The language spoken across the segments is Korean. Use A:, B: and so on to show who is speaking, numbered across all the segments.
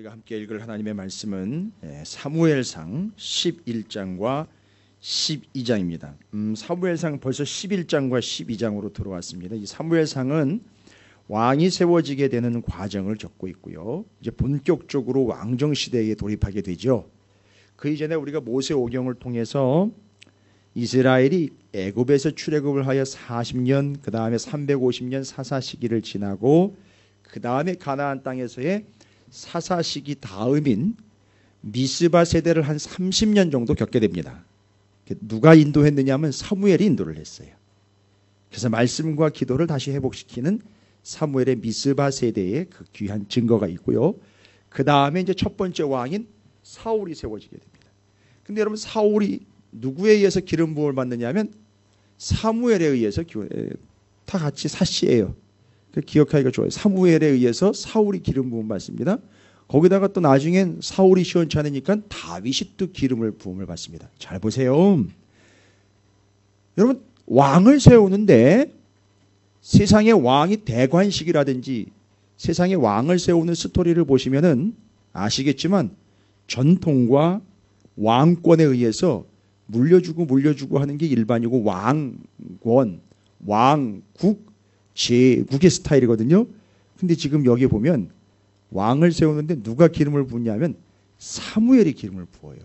A: 우리가 함께 읽을 하나님의 말씀은 사무엘상 11장과 12장입니다. 사무엘상 벌써 11장과 12장으로 들어왔습니다. 이 사무엘상은 왕이 세워지게 되는 과정을 겪고 있고요. 이제 본격적으로 왕정 시대에 돌입하게 되죠. 그 이전에 우리가 모세오경을 통해서 이스라엘이 애굽에서 출애굽을 하여 40년, 그 다음에 350년 사사 시기를 지나고 그 다음에 가나안 땅에서의 사사 시기 다음인 미스바 세대를 한 30년 정도 겪게 됩니다. 누가 인도했느냐 하면 사무엘이 인도를 했어요. 그래서 말씀과 기도를 다시 회복시키는 사무엘의 미스바 세대의 그 귀한 증거가 있고요. 그 다음에 이제 첫 번째 왕인 사울이 세워지게 됩니다. 근데 여러분, 사울이 누구에 의해서 기름 부음을 받느냐 하면 사무엘에 의해서, 다 같이 사씨예요. 기억하기가 좋아요. 사무엘에 의해서 사울이 기름 부음 받습니다. 거기다가 또 나중엔 사울이 시원치 않으니까 다윗이 또 기름을 부음을 받습니다. 잘 보세요. 여러분, 왕을 세우는데 세상의 왕이 대관식이라든지 세상의 왕을 세우는 스토리를 보시면은 아시겠지만 전통과 왕권에 의해서 물려주고 하는 게 일반이고 왕권, 왕국, 제국의 스타일이거든요. 근데 지금 여기 보면 왕을 세우는데 누가 기름을 붓냐면 사무엘이 기름을 부어요.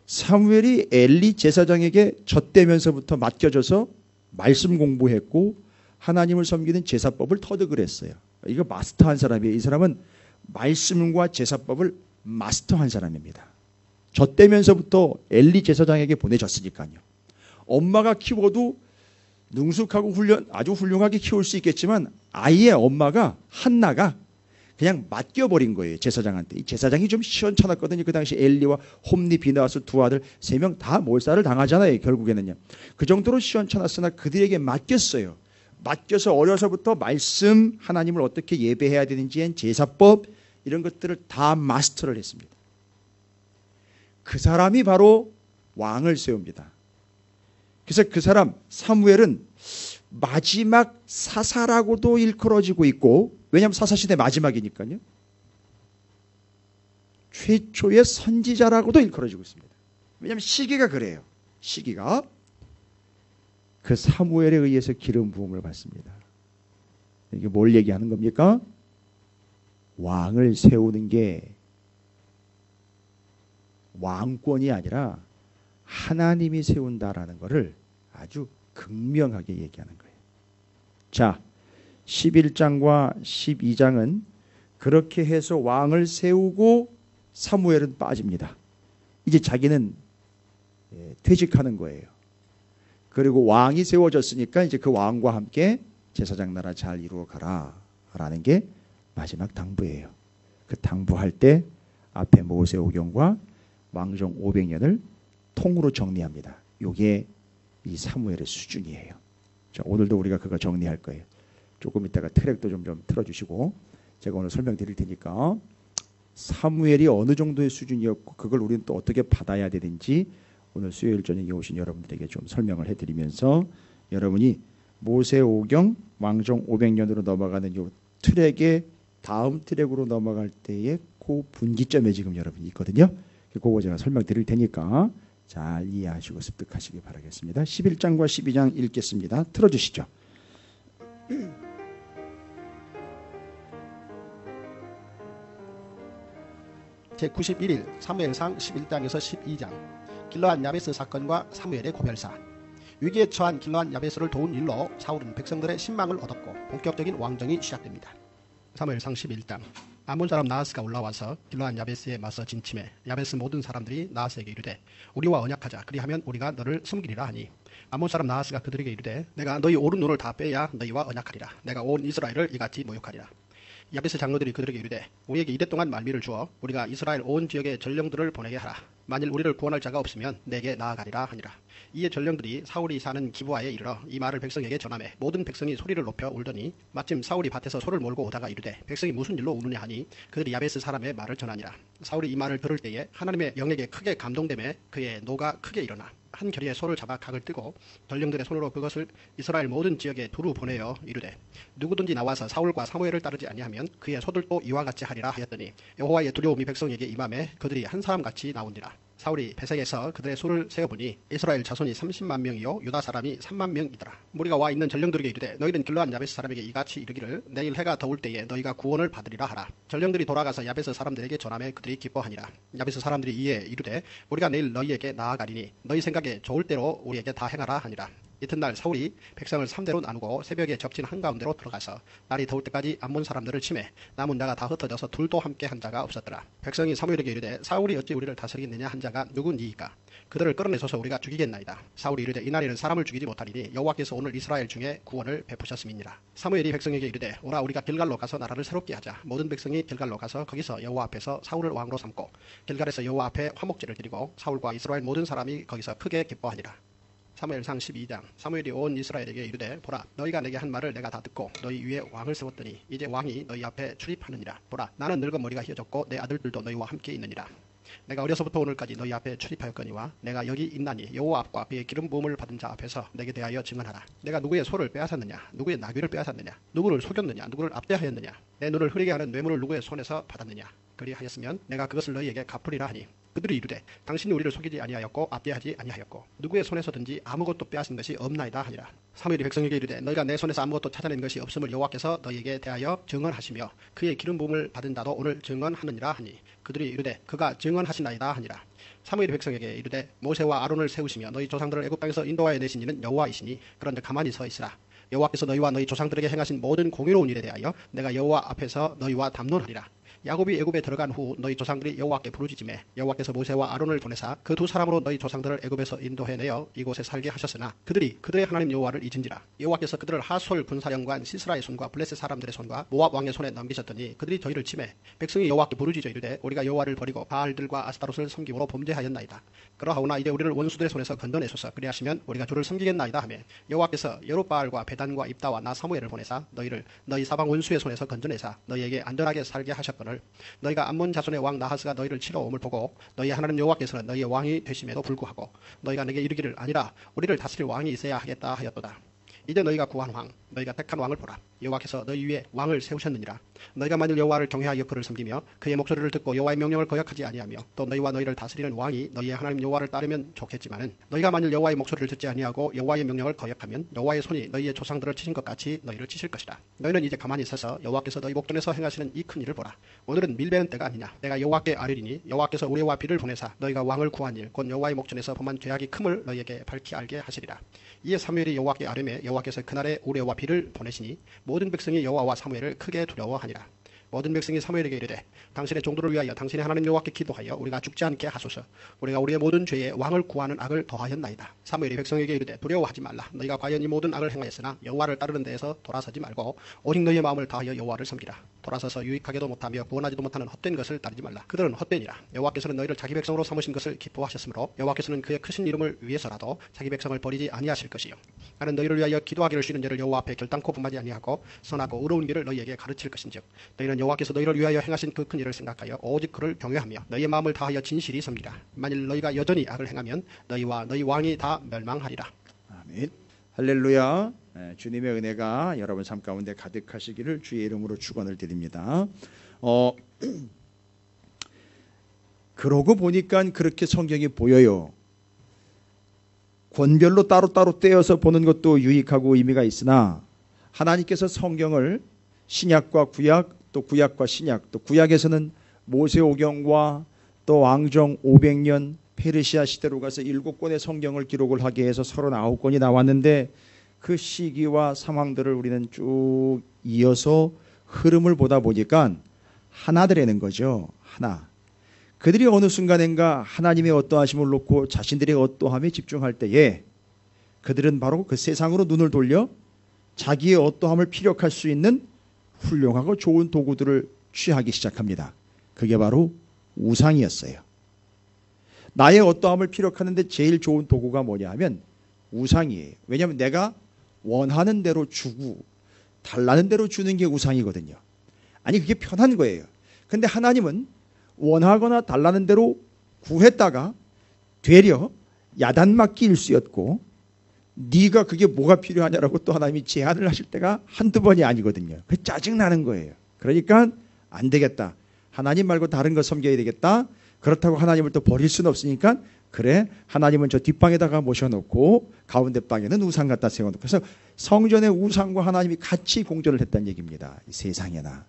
A: 사무엘이 엘리 제사장에게 젖대면서부터 맡겨져서 말씀 공부했고 하나님을 섬기는 제사법을 터득을 했어요. 이거 마스터한 사람이에요. 이 사람은 말씀과 제사법을 마스터한 사람입니다. 젖대면서부터 엘리 제사장에게 보내졌으니까요. 엄마가 키워도 능숙하고 아주 훌륭하게 키울 수 있겠지만 아이의 엄마가 한나가 그냥 맡겨버린 거예요. 제사장한테. 이 제사장이 좀 시원찮았거든요. 그 당시 엘리와 홈리, 비나스 두 아들 3명 다 몰살을 당하잖아요. 결국에는요. 그 정도로 시원찮았으나 그들에게 맡겼어요. 맡겨서 어려서부터 말씀, 하나님을 어떻게 예배해야 되는지 제사법 이런 것들을 다 마스터를 했습니다. 그 사람이 바로 왕을 세웁니다. 그래서 그 사람 사무엘은 마지막 사사라고도 일컬어지고 있고, 왜냐하면 사사시대 마지막이니까요. 최초의 선지자라고도 일컬어지고 있습니다. 왜냐하면 시기가 그래요. 시기가 그 사무엘에 의해서 기름 부음을 받습니다. 이게 뭘 얘기하는 겁니까? 왕을 세우는 게 왕권이 아니라 하나님이 세운다라는 것을 아주 극명하게 얘기하는 거예요. 자, 11장과 12장은 그렇게 해서 왕을 세우고 사무엘은 빠집니다. 이제 자기는 퇴직하는 거예요. 그리고 왕이 세워졌으니까 이제 그 왕과 함께 제사장 나라 잘 이루어 가라 라는 게 마지막 당부예요. 그 당부할 때 앞에 모세오경과 왕정 500년을 통으로 정리합니다. 이게 이 사무엘의 수준이에요. 자, 오늘도 우리가 그거 정리할 거예요. 조금 이따가 트랙도 좀 틀어주시고 제가 오늘 설명드릴 테니까 사무엘이 어느 정도의 수준이었고 그걸 우리는 또 어떻게 받아야 되는지 오늘 수요일 저녁에 오신 여러분들에게 좀 설명을 해드리면서 여러분이 모세오경 왕정 500년으로 넘어가는 이 트랙의 다음 트랙으로 넘어갈 때의 그 분기점에 지금 여러분이 있거든요. 그거 제가 설명드릴 테니까 잘 이해하시고 습득하시기 바라겠습니다. 11장과 12장 읽겠습니다. 틀어주시죠.
B: 제91일 사무엘상 11장에서 12장. 길르앗 야베스 사건과 사무엘의 고별사. 위기에 처한 길르앗 야베스를 도운 일로 사울은 백성들의 신망을 얻었고 본격적인 왕정이 시작됩니다. 사무엘상 11장. 아몬 사람 나하스가 올라와서 길르앗 야베스에 맞서 진침해 야베스 모든 사람들이 나하스에게 이르되 우리와 언약하자. 그리하면 우리가 너를 섬기리라 하니 아몬 사람 나하스가 그들에게 이르되 내가 너희 오른 눈을 다 빼야 너희와 언약하리라. 내가 온 이스라엘을 이같이 모욕하리라. 야베스 장로들이 그들에게 이르되 우리에게 이래 동안 말미를 주어 우리가 이스라엘 온 지역의 전령들을 보내게 하라. 만일 우리를 구원할 자가 없으면 내게 나아가리라 하니라. 이에 전령들이 사울이 사는 기브아에 이르러 이 말을 백성에게 전하매 모든 백성이 소리를 높여 울더니 마침 사울이 밭에서 소를 몰고 오다가 이르되 백성이 무슨 일로 우느냐 하니 그들이 야베스 사람의 말을 전하니라. 사울이 이 말을 들을 때에 하나님의 영에게 크게 감동되매 그의 노가 크게 일어나 한 겨리의 소를 잡아 각을 뜨고 전령들의 손으로 그것을 이스라엘 모든 지역에 두루 보내어 이르되 누구든지 나와서 사울과 사무엘을 따르지 아니하면 그의 소들도 이와 같이 하리라 하였더니 여호와의 두려움이 백성에게 임함에 그들이 한 사람같이 나온지라. 사울이 베색에서 그들의 수를 세어보니 이스라엘 자손이 30만 명이요 유다 사람이 3만 명이더라. 무리가 와 있는 전령들에게 이르되 너희는 길르앗 야베스 사람에게 이같이 이르기를 내일 해가 더울 때에 너희가 구원을 받으리라 하라. 전령들이 돌아가서 야베스 사람들에게 전하매 그들이 기뻐하니라. 야베스 사람들이 이에 이르되 우리가 내일 너희에게 나아가리니 너희 생각에 좋을 대로 우리에게 다 행하라 하니라. 이튿날 사울이 백성을 3대로 나누고 새벽에 적진 한가운데로 들어가서 날이 더울 때까지 암몬 사람들을 치매 남은 자가 다 흩어져서 둘도 함께 한 자가 없었더라. 백성이 사무엘에게 이르되 사울이 어찌 우리를 다스리겠느냐 한 자가 누구니이까 그들을 끌어내소서 우리가 죽이겠나이다. 사울이 이르되 이날에는 사람을 죽이지 못하리니 여호와께서 오늘 이스라엘 중에 구원을 베푸셨음이니라. 사무엘이 백성에게 이르되 오라 우리가 길갈로 가서 나라를 새롭게 하자. 모든 백성이 길갈로 가서 거기서 여호와 앞에서 사울을 왕으로 삼고 길갈에서 여호와 앞에 화목제를 드리고 사울과 이스라엘 모든 사람이 거기서 크게 기뻐하니라. 사무엘상 12장. 사무엘이 온 이스라엘에게 이르되 보라 너희가 내게 한 말을 내가 다 듣고 너희 위에 왕을 세웠더니 이제 왕이 너희 앞에 출입하느니라. 보라 나는 늙은 머리가 휘어졌고 내 아들들도 너희와 함께 있느니라. 내가 어려서부터 오늘까지 너희 앞에 출입하였거니와 내가 여기 있나니 여호와 앞과 그의 기름 부음을 받은 자 앞에서 내게 대하여 증언하라. 내가 누구의 소를 빼앗았느냐 누구의 나귀를 빼앗았느냐 누구를 속였느냐 누구를 압대하였느냐 내 눈을 흐리게 하는 뇌물을 누구의 손에서 받았느냐 그리하였으면 내가 그것을 너희에게 갚으리라 하니 그들이 이르되 당신이 우리를 속이지 아니하였고 압대하지 아니하였고 누구의 손에서든지 아무것도 빼앗은 것이 없나이다 하니라. 사무엘이 백성에게 이르되 너희가 내 손에서 아무것도 찾아낸 것이 없음을 여호와께서 너희에게 대하여 증언하시며 그의 기름 부음을 받은 자도 오늘 증언하느니라 하니 그들이 이르되 그가 증언하시나이다 하니라. 사무엘이 백성에게 이르되 모세와 아론을 세우시며 너희 조상들을 애굽 땅에서 인도하여 내신 이는 여호와이시니 그런데 가만히 서 있으라. 여호와께서 너희와 너희 조상들에게 행하신 모든 공의로운 일에 대하여 내가 여호와 앞에서 너희와 담론하리라. 야곱이 애굽에 들어간 후 너희 조상들이 여호와께 부르짖음에 여호와께서 모세와 아론을 보내사 그 두 사람으로 너희 조상들을 애굽에서 인도해내어 이곳에 살게 하셨으나 그들이 그들의 하나님 여호와를 잊은지라. 여호와께서 그들을 하솔 군사령관 시스라의 손과 블레셋 사람들의 손과 모압 왕의 손에 넘기셨더니 그들이 저희를 치매 백성이 여호와께 부르짖어 이르되 우리가 여호와를 버리고 바알들과 아스타롯을 섬김으로 범죄하였나이다. 그러하오나 이제 우리를 원수들의 손에서 건져내소서. 그리하시면 우리가 주를 섬기겠나이다 하며 여호와께서 여룻바알과 베단과 입다와 나 사무엘을 보내사 너희를 너희 사방 원수의 손에서 건져내사 너희에게 안전하게 살게 하셨거늘 너희가 암몬 자손의 왕 나하스가 너희를 치러 옴을 보고 너희 하나님 여호와께서는 너희의 왕이 되심에도 불구하고 너희가 내게 이르기를 아니라 우리를 다스릴 왕이 있어야 하겠다 하였도다. 이제 너희가 구한 왕 너희가 택한 왕을 보라. 여호와께서 너희 위에 왕을 세우셨느니라. 너희가 만일 여호와를 경외하여 그를 섬기며 그의 목소리를 듣고 여호와의 명령을 거역하지 아니하며 또 너희와 너희를 다스리는 왕이 너희의 하나님 여호와를 따르면 좋겠지만은 너희가 만일 여호와의 목소리를 듣지 아니하고 여호와의 명령을 거역하면 여호와의 손이 너희의 조상들을 치신 것 같이 너희를 치실 것이다. 너희는 이제 가만히 서서 여호와께서 너희 목전에서 행하시는 이 큰 일을 보라. 오늘은 밀배는 때가 아니냐. 내가 여호와께 아뢰리니 여호와께서 우리와 비를 보내사 너희가 왕을 구한 일 곧 여호와의 목전에서 범한 죄악이 큼을 너희에게 밝히 알게 하시리라. 이에 사무엘이 여호와께 아뢰매 여호와께서 그날에 우레와 비를 보내시니 모든 백성이 여호와와 사무엘을 크게 두려워하니라. 모든 백성이 사무엘에게 이르되 당신의 종들을 위하여 당신의 하나님 여호와께 기도하여 우리가 죽지 않게 하소서. 우리가 우리의 모든 죄에 왕을 구하는 악을 더하였나이다. 사무엘이 백성에게 이르되 두려워하지 말라. 너희가 과연 이 모든 악을 행하였으나 여호와를 따르는 데에서 돌아서지 말고 오직 너희의 마음을 다하여 여호와를 섬기라. 돌아서서 유익하게도 못하며 구원하지도 못하는 헛된 것을 따르지 말라. 그들은 헛되니라. 여호와께서는 너희를 자기 백성으로 삼으신 것을 기뻐하셨으므로 여호와께서는 그의 크신 이름을 위해서라도 자기 백성을 버리지 아니하실 것이요. 나는 너희를 위하여 기도하기를 쉬는 죄를 여호와 앞에 결단코 범하지 아니하고 선하고 의로운 길을 너희에게 가르칠 것인즉 너희는 여호와께서 너희를 위하여 행하신 그 큰 일을 생각하여 오직 그를 경외하며 너희의 마음을 다하여 진실이 섬기라. 만일 너희가 여전히 악을 행하면 너희와 너희 왕이 다 멸망하리라.
A: 아멘. 할렐루야. 주님의 은혜가 여러분 삶 가운데 가득하시기를 주의 이름으로 축원을 드립니다. 그러고 보니까 그렇게 성경이 보여요. 권별로 따로따로 떼어서 보는 것도 유익하고 의미가 있으나 하나님께서 성경을 신약과 구약 또 구약과 신약 또 구약에서는 모세오경과 또 왕정 500년 페르시아 시대로 가서 7권의 성경을 기록을 하게 해서 39권이 나왔는데 그 시기와 상황들을 우리는 쭉 이어서 흐름을 보다 보니까 하나되라는 거죠. 하나. 그들이 어느 순간인가 하나님의 어떠하심을 놓고 자신들의 어떠함에 집중할 때에 그들은 바로 그 세상으로 눈을 돌려 자기의 어떠함을 피력할 수 있는 훌륭하고 좋은 도구들을 취하기 시작합니다. 그게 바로 우상이었어요. 나의 어떠함을 피력하는데 제일 좋은 도구가 뭐냐 하면 우상이에요. 왜냐하면 내가 원하는 대로 주고 달라는 대로 주는 게 우상이거든요. 아니 그게 편한 거예요. 근데 하나님은 원하거나 달라는 대로 구했다가 되려 야단맞기 일쑤였고 네가 그게 뭐가 필요하냐라고 또 하나님이 제안을 하실 때가 한두 번이 아니거든요. 그 짜증나는 거예요. 그러니까 안 되겠다. 하나님 말고 다른 거 섬겨야 되겠다. 그렇다고 하나님을 또 버릴 수는 없으니까 그래 하나님은 저 뒷방에다가 모셔놓고 가운데 방에는 우상 갖다 세워놓고 그래서 성전의 우상과 하나님이 같이 공존을 했다는 얘기입니다. 세상에나.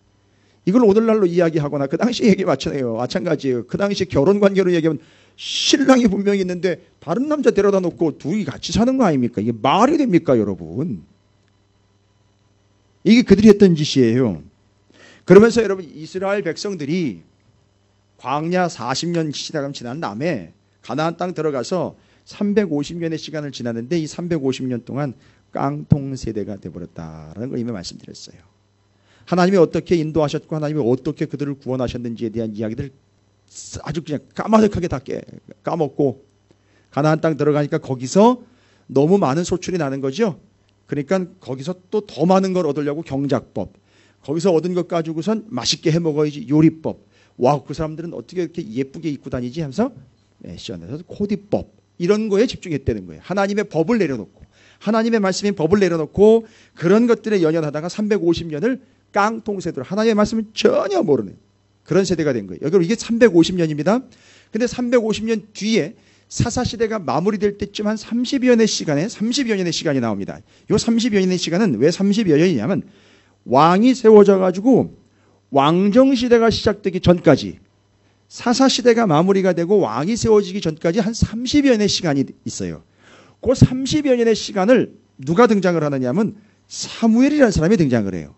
A: 이걸 오늘날로 이야기하거나 그 당시 얘기 마찬가지예요. 그 당시 결혼관계로 얘기하면 신랑이 분명히 있는데 다른 남자 데려다 놓고 둘이 같이 사는 거 아닙니까? 이게 말이 됩니까 여러분? 이게 그들이 했던 짓이에요. 그러면서 여러분 이스라엘 백성들이 광야 40년 시대가 지난 다음에 가나안 땅 들어가서 350년의 시간을 지났는데 이 350년 동안 깡통 세대가 되어버렸다라는 걸 이미 말씀드렸어요. 하나님이 어떻게 인도하셨고 하나님이 어떻게 그들을 구원하셨는지에 대한 이야기들 아주 그냥 까마득하게 다 까먹고 가나안 땅 들어가니까 거기서 너무 많은 소출이 나는 거죠. 그러니까 거기서 또 더 많은 걸 얻으려고 경작법, 거기서 얻은 것 가지고선 맛있게 해먹어야지 요리법. 와, 그 사람들은 어떻게 이렇게 예쁘게 입고 다니지 하면서 패션에서 코디법 이런 거에 집중했다는 거예요. 하나님의 법을 내려놓고 하나님의 말씀인 법을 내려놓고 그런 것들에 연연하다가 350년을 깡통세대로 하나님의 말씀을 전혀 모르는 그런 세대가 된 거예요. 여러분 이게 350년입니다. 근데 350년 뒤에 사사시대가 마무리될 때쯤 한 30여 년의 시간이 나옵니다. 이 30여 년의 시간은 왜 30여 년이냐면 왕이 세워져 가지고 왕정시대가 시작되기 전까지 사사시대가 마무리가 되고 왕이 세워지기 전까지 한 30여 년의 시간이 있어요. 그 30여 년의 시간을 누가 등장을 하느냐면 사무엘이라는 사람이 등장을 해요.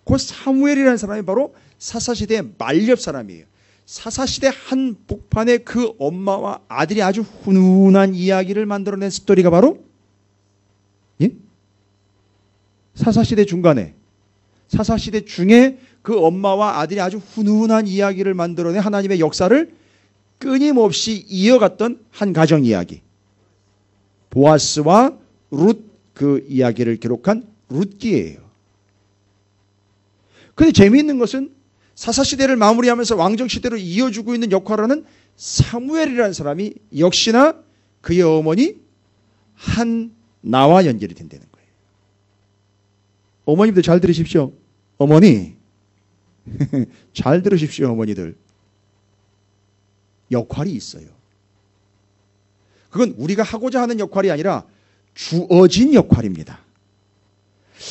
A: 그 사무엘이라는 사람이 바로 사사시대의 말렵 사람이에요. 사사시대 한 복판에 그 엄마와 아들이 아주 훈훈한 이야기를 만들어낸 스토리가 바로 사사시대 중간에 사사시대 중에 그 엄마와 아들이 아주 훈훈한 이야기를 만들어낸 하나님의 역사를 끊임없이 이어갔던 한 가정 이야기. 보아스와 룻 그 이야기를 기록한 룻기예요. 그런데 재미있는 것은 사사시대를 마무리하면서 왕정시대로 이어주고 있는 역할을 하는 사무엘이라는 사람이 역시나 그의 어머니 한나와 연결이 된다는 거예요. 어머님들 잘 들으십시오. 어머니 잘 들으십시오. 어머니들 역할이 있어요. 그건 우리가 하고자 하는 역할이 아니라 주어진 역할입니다.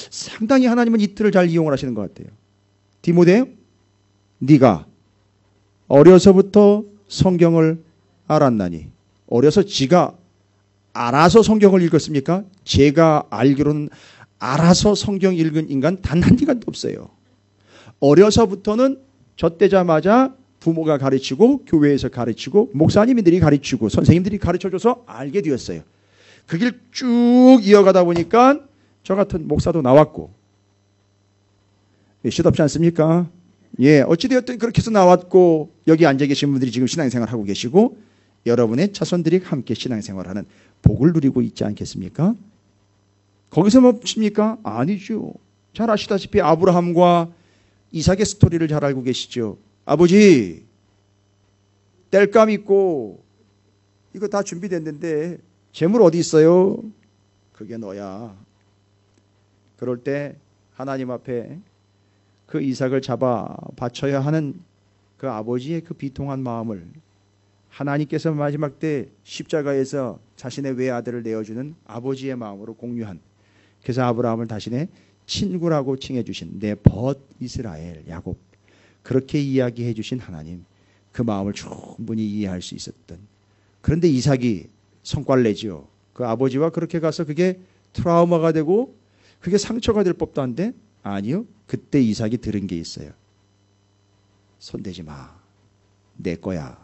A: 상당히 하나님은 이틀을 잘 이용을 하시는 것 같아요. 디모데요, 네가 어려서부터 성경을 알았나니. 어려서 지가 알아서 성경을 읽었습니까? 제가 알기로는 알아서 성경 읽은 인간 단 한 인간도 없어요. 어려서부터는 젖되자마자 부모가 가르치고 교회에서 가르치고 목사님들이 가르치고 선생님들이 가르쳐줘서 알게 되었어요. 그 길 쭉 이어가다 보니까 저 같은 목사도 나왔고 시덥지 않습니까? 예, 어찌되었든 그렇게 해서 나왔고 여기 앉아 계신 분들이 지금 신앙생활 하고 계시고 여러분의 자손들이 함께 신앙생활하는 복을 누리고 있지 않겠습니까? 거기서 멈춥니까? 아니죠. 잘 아시다시피 아브라함과 이삭의 스토리를 잘 알고 계시죠. 아버지 땔감 있고 이거 다 준비됐는데 재물 어디 있어요? 그게 너야. 그럴 때 하나님 앞에 그 이삭을 잡아 바쳐야 하는 그 아버지의 그 비통한 마음을 하나님께서 마지막 때 십자가에서 자신의 외아들을 내어주는 아버지의 마음으로 공유한, 그래서 아브라함을 자신의 친구라고 칭해 주신 내 벗 이스라엘 야곱, 그렇게 이야기해 주신 하나님, 그 마음을 충분히 이해할 수 있었던. 그런데 이삭이 성과를 내죠. 그 아버지와 그렇게 가서 그게 트라우마가 되고 그게 상처가 될 법도 한데, 아니요, 그때 이삭이 들은 게 있어요. 손대지 마, 내 거야.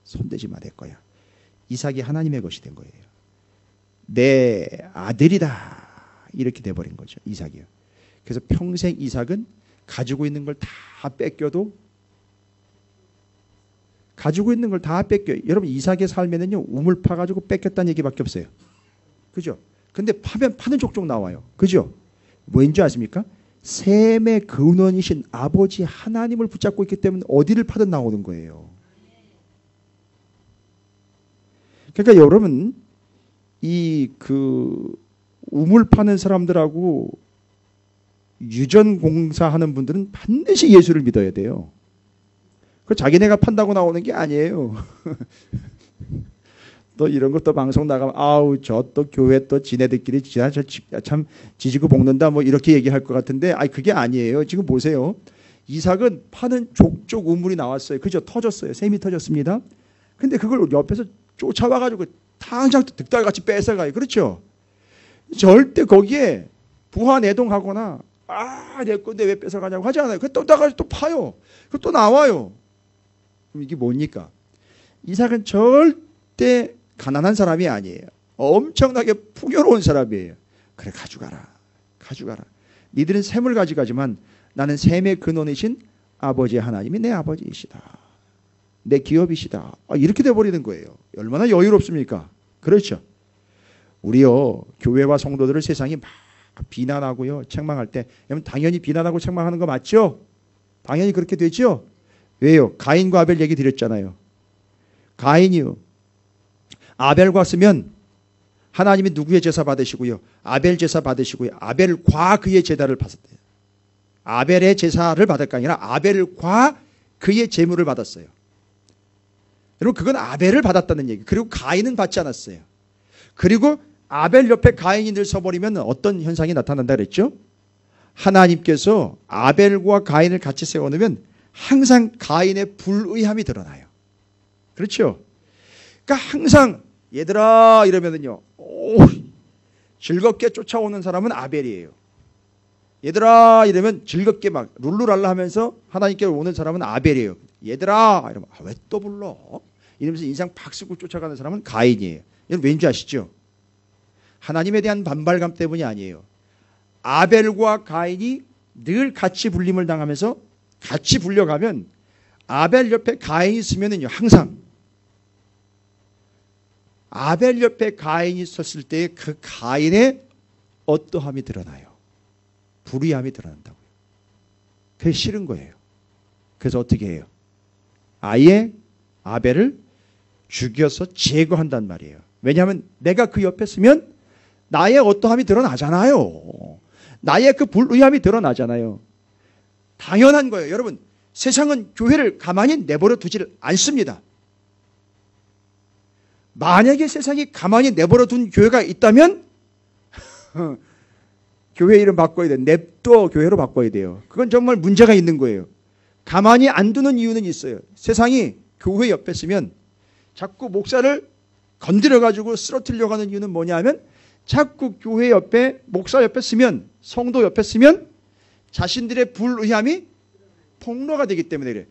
A: 손대지 마, 내 거야. 이삭이 하나님의 것이 된 거예요. 내 아들이다, 이렇게 돼버린 거죠, 이삭이요. 그래서 평생 이삭은 가지고 있는 걸 다 뺏겨도 가지고 있는 걸 다 뺏겨요. 여러분 이삭의 삶에는요 우물 파가지고 뺏겼다는 얘기밖에 없어요. 그죠? 근데 파면 파는 족족 나와요. 그죠? 뭐인 줄 아십니까? 셈의 근원이신 아버지 하나님을 붙잡고 있기 때문에 어디를 파든 나오는 거예요. 그러니까 여러분 이 우물 파는 사람들하고 유전 공사하는 분들은 반드시 예수를 믿어야 돼요. 그 자기네가 판다고 나오는 게 아니에요. 또 이런 것도 방송 나가면 아우 저 또 교회 또 지네들끼리 참 지지고 볶는다 뭐 이렇게 얘기할 것 같은데 아니 그게 아니에요. 지금 보세요. 이삭은 파는 족족 우물이 나왔어요. 그죠? 터졌어요. 셈이 터졌습니다. 근데 그걸 옆에서 쫓아와가지고 당장 득달같이 뺏어가요. 그렇죠? 절대 거기에 부하내동하거나 내 건데 왜 뺏어가냐고 하지 않아요. 또 나가서 또 파요. 또 나와요. 그럼 이게 뭡니까? 이삭은 절대 가난한 사람이 아니에요. 엄청나게 풍요로운 사람이에요. 그래 가져가라. 니들은 셈을 가져가지만 나는 셈의 근원이신 아버지 하나님이 내 아버지이시다. 내 기업이시다. 이렇게 돼버리는 거예요. 얼마나 여유롭습니까? 그렇죠. 우리요 교회와 성도들을 세상이 막 비난하고요 책망할 때 당연히 비난하고 책망하는 거 맞죠? 당연히 그렇게 되죠? 왜요? 가인과 아벨 얘기 드렸잖아요. 가인이요 아벨과 쓰면 하나님이 누구의 제사 받으시고요 아벨 제사 받으시고요 아벨과 그의 제사를 받았대요. 아벨의 제사를 받을 게 아니라 아벨과 그의 제물을 받았어요. 여러분 그건 아벨을 받았다는 얘기. 그리고 가인은 받지 않았어요. 그리고 아벨 옆에 가인이 늘 서버리면 어떤 현상이 나타난다 그랬죠? 하나님께서 아벨과 가인을 같이 세워놓으면 항상 가인의 불의함이 드러나요. 그렇죠? 그러니까 항상 얘들아 이러면은요 즐겁게 쫓아오는 사람은 아벨이에요. 얘들아 이러면 즐겁게 막 룰루랄라 하면서 하나님께 오는 사람은 아벨이에요. 얘들아 이러면 왜 또 불러? 이러면서 인상 팍 쓰고 쫓아가는 사람은 가인이에요. 여러분 왠지 아시죠? 하나님에 대한 반발감 때문이 아니에요. 아벨과 가인이 늘 같이 불림을 당하면서 같이 불려가면 아벨 옆에 가인이 있으면은요 항상 아벨 옆에 가인이 섰을 때 그 가인의 어떠함이 드러나요. 불의함이 드러난다고요. 그게 싫은 거예요. 그래서 어떻게 해요? 아예 아벨을 죽여서 제거한단 말이에요. 왜냐하면 내가 그 옆에 서면 나의 어떠함이 드러나잖아요. 나의 그 불의함이 드러나잖아요. 당연한 거예요. 여러분 세상은 교회를 가만히 내버려 두질 않습니다. 만약에 세상이 가만히 내버려 둔 교회가 있다면 교회 이름 바꿔야 돼요. 냅둬 교회로 바꿔야 돼요. 그건 정말 문제가 있는 거예요. 가만히 안 두는 이유는 있어요. 세상이 교회 옆에 서면 자꾸 목사를 건드려가지고 쓰러뜨리려고 하는 이유는 뭐냐 하면 자꾸 교회 옆에 목사 옆에 서면 성도 옆에 서면 자신들의 불의함이 폭로가 되기 때문에 그래요.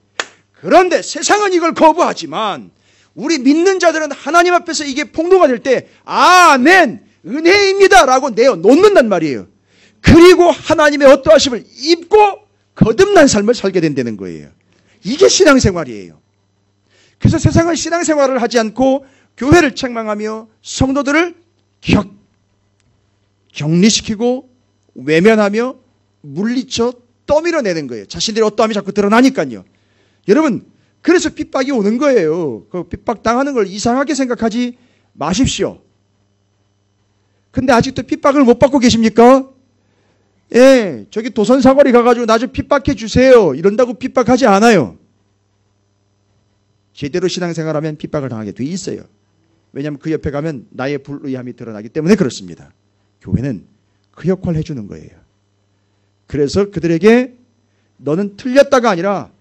A: 그런데 세상은 이걸 거부하지만 우리 믿는 자들은 하나님 앞에서 이게 폭로가 될 때 아멘 은혜입니다 라고 내어놓는단 말이에요. 그리고 하나님의 어떠하심을 입고 거듭난 삶을 살게 된다는 거예요. 이게 신앙생활이에요. 그래서 세상은 신앙생활을 하지 않고 교회를 책망하며 성도들을 격리시키고 외면하며 물리쳐 떠밀어내는 거예요. 자신들의 어떠함이 자꾸 드러나니까요. 여러분 그래서 핍박이 오는 거예요. 그 핍박당하는 걸 이상하게 생각하지 마십시오. 근데 아직도 핍박을 못 받고 계십니까? 예, 저기 도선사거리 가가지고 나 좀 핍박해 주세요. 이런다고 핍박하지 않아요. 제대로 신앙생활하면 핍박을 당하게 돼 있어요. 왜냐하면 그 옆에 가면 나의 불의함이 드러나기 때문에 그렇습니다. 교회는 그 역할을 해주는 거예요. 그래서 그들에게 너는 틀렸다가 아니라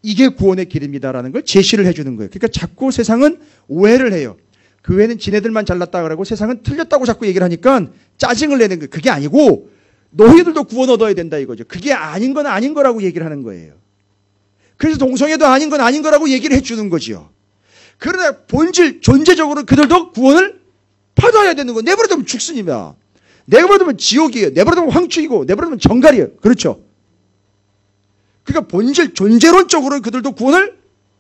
A: 이게 구원의 길입니다라는 걸 제시를 해주는 거예요. 그러니까 자꾸 세상은 오해를 해요. 교회는 지네들만 잘났다 그러고 세상은 틀렸다고 자꾸 얘기를 하니까 짜증을 내는 거예요. 그게 아니고 너희들도 구원 얻어야 된다 이거죠. 그게 아닌 건 아닌 거라고 얘기를 하는 거예요. 그래서 동성애도 아닌 건 아닌 거라고 얘기를 해주는 거죠. 그러나 본질 존재적으로 그들도 구원을 받아야 되는 거예요. 내버려두면 죽습니다. 내버려두면 지옥이에요. 내버려두면 황충이고 내버려두면 정갈이에요. 그렇죠? 그러니까 본질 존재론적으로는 그들도 구원을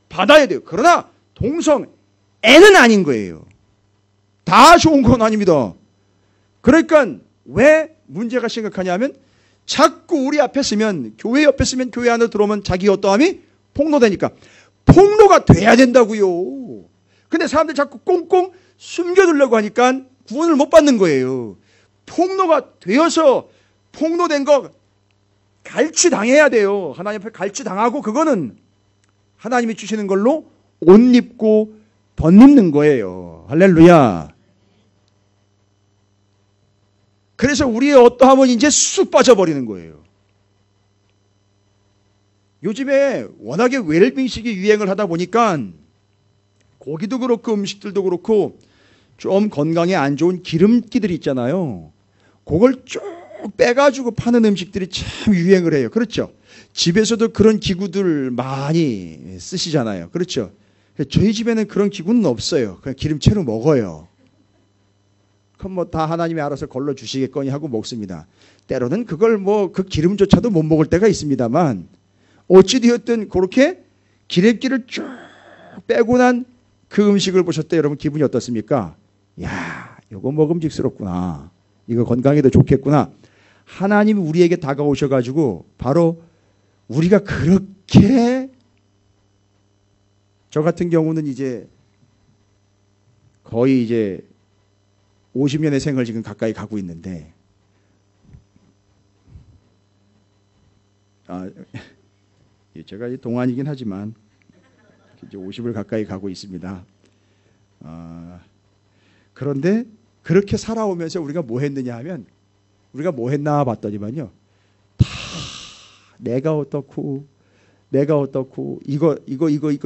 A: 받아야 돼요. 그러나 동성 애는 아닌 거예요. 다 좋은 건 아닙니다. 그러니까 왜 문제가 심각하냐면 자꾸 우리 앞에 쓰면 교회 옆에 쓰면 교회 안으로 들어오면 자기 어떠함이 폭로되니까 폭로가 돼야 된다고요. 근데 사람들 자꾸 꽁꽁 숨겨두려고 하니까 구원을 못 받는 거예요. 폭로가 되어서 폭로된 거 갈취당해야 돼요. 하나님 앞에 갈취당하고 그거는 하나님이 주시는 걸로 옷 입고 덧입는 거예요. 할렐루야. 그래서 우리의 어떠함은 이제 쑥 빠져버리는 거예요. 요즘에 워낙에 웰빙식이 유행을 하다 보니까 고기도 그렇고 음식들도 그렇고 좀 건강에 안 좋은 기름기들이 있잖아요. 그걸 쭉 빼가지고 파는 음식들이 참 유행을 해요. 그렇죠? 집에서도 그런 기구들 많이 쓰시잖아요. 그렇죠? 저희 집에는 그런 기구는 없어요. 그냥 기름채로 먹어요. 그럼 뭐 다 하나님이 알아서 걸러 주시겠거니 하고 먹습니다. 때로는 그걸 뭐 그 기름조차도 못 먹을 때가 있습니다만 어찌되었든 그렇게 기름기를 쭉 빼고 난 그 음식을 보셨을 때 여러분 기분이 어떻습니까? 야, 이거 먹음직스럽구나. 이거 건강에도 좋겠구나. 하나님이 우리에게 다가오셔가지고 바로 우리가 그렇게 저 같은 경우는 이제 거의 이제 50년의 생을 지금 가까이 가고 있는데 제가 동안이긴 하지만 이제 50을 가까이 가고 있습니다. 그런데 그렇게 살아오면서 우리가 뭐 했느냐 하면 우리가 뭐 했나 봤더니만요. 다 내가 어떻고 이거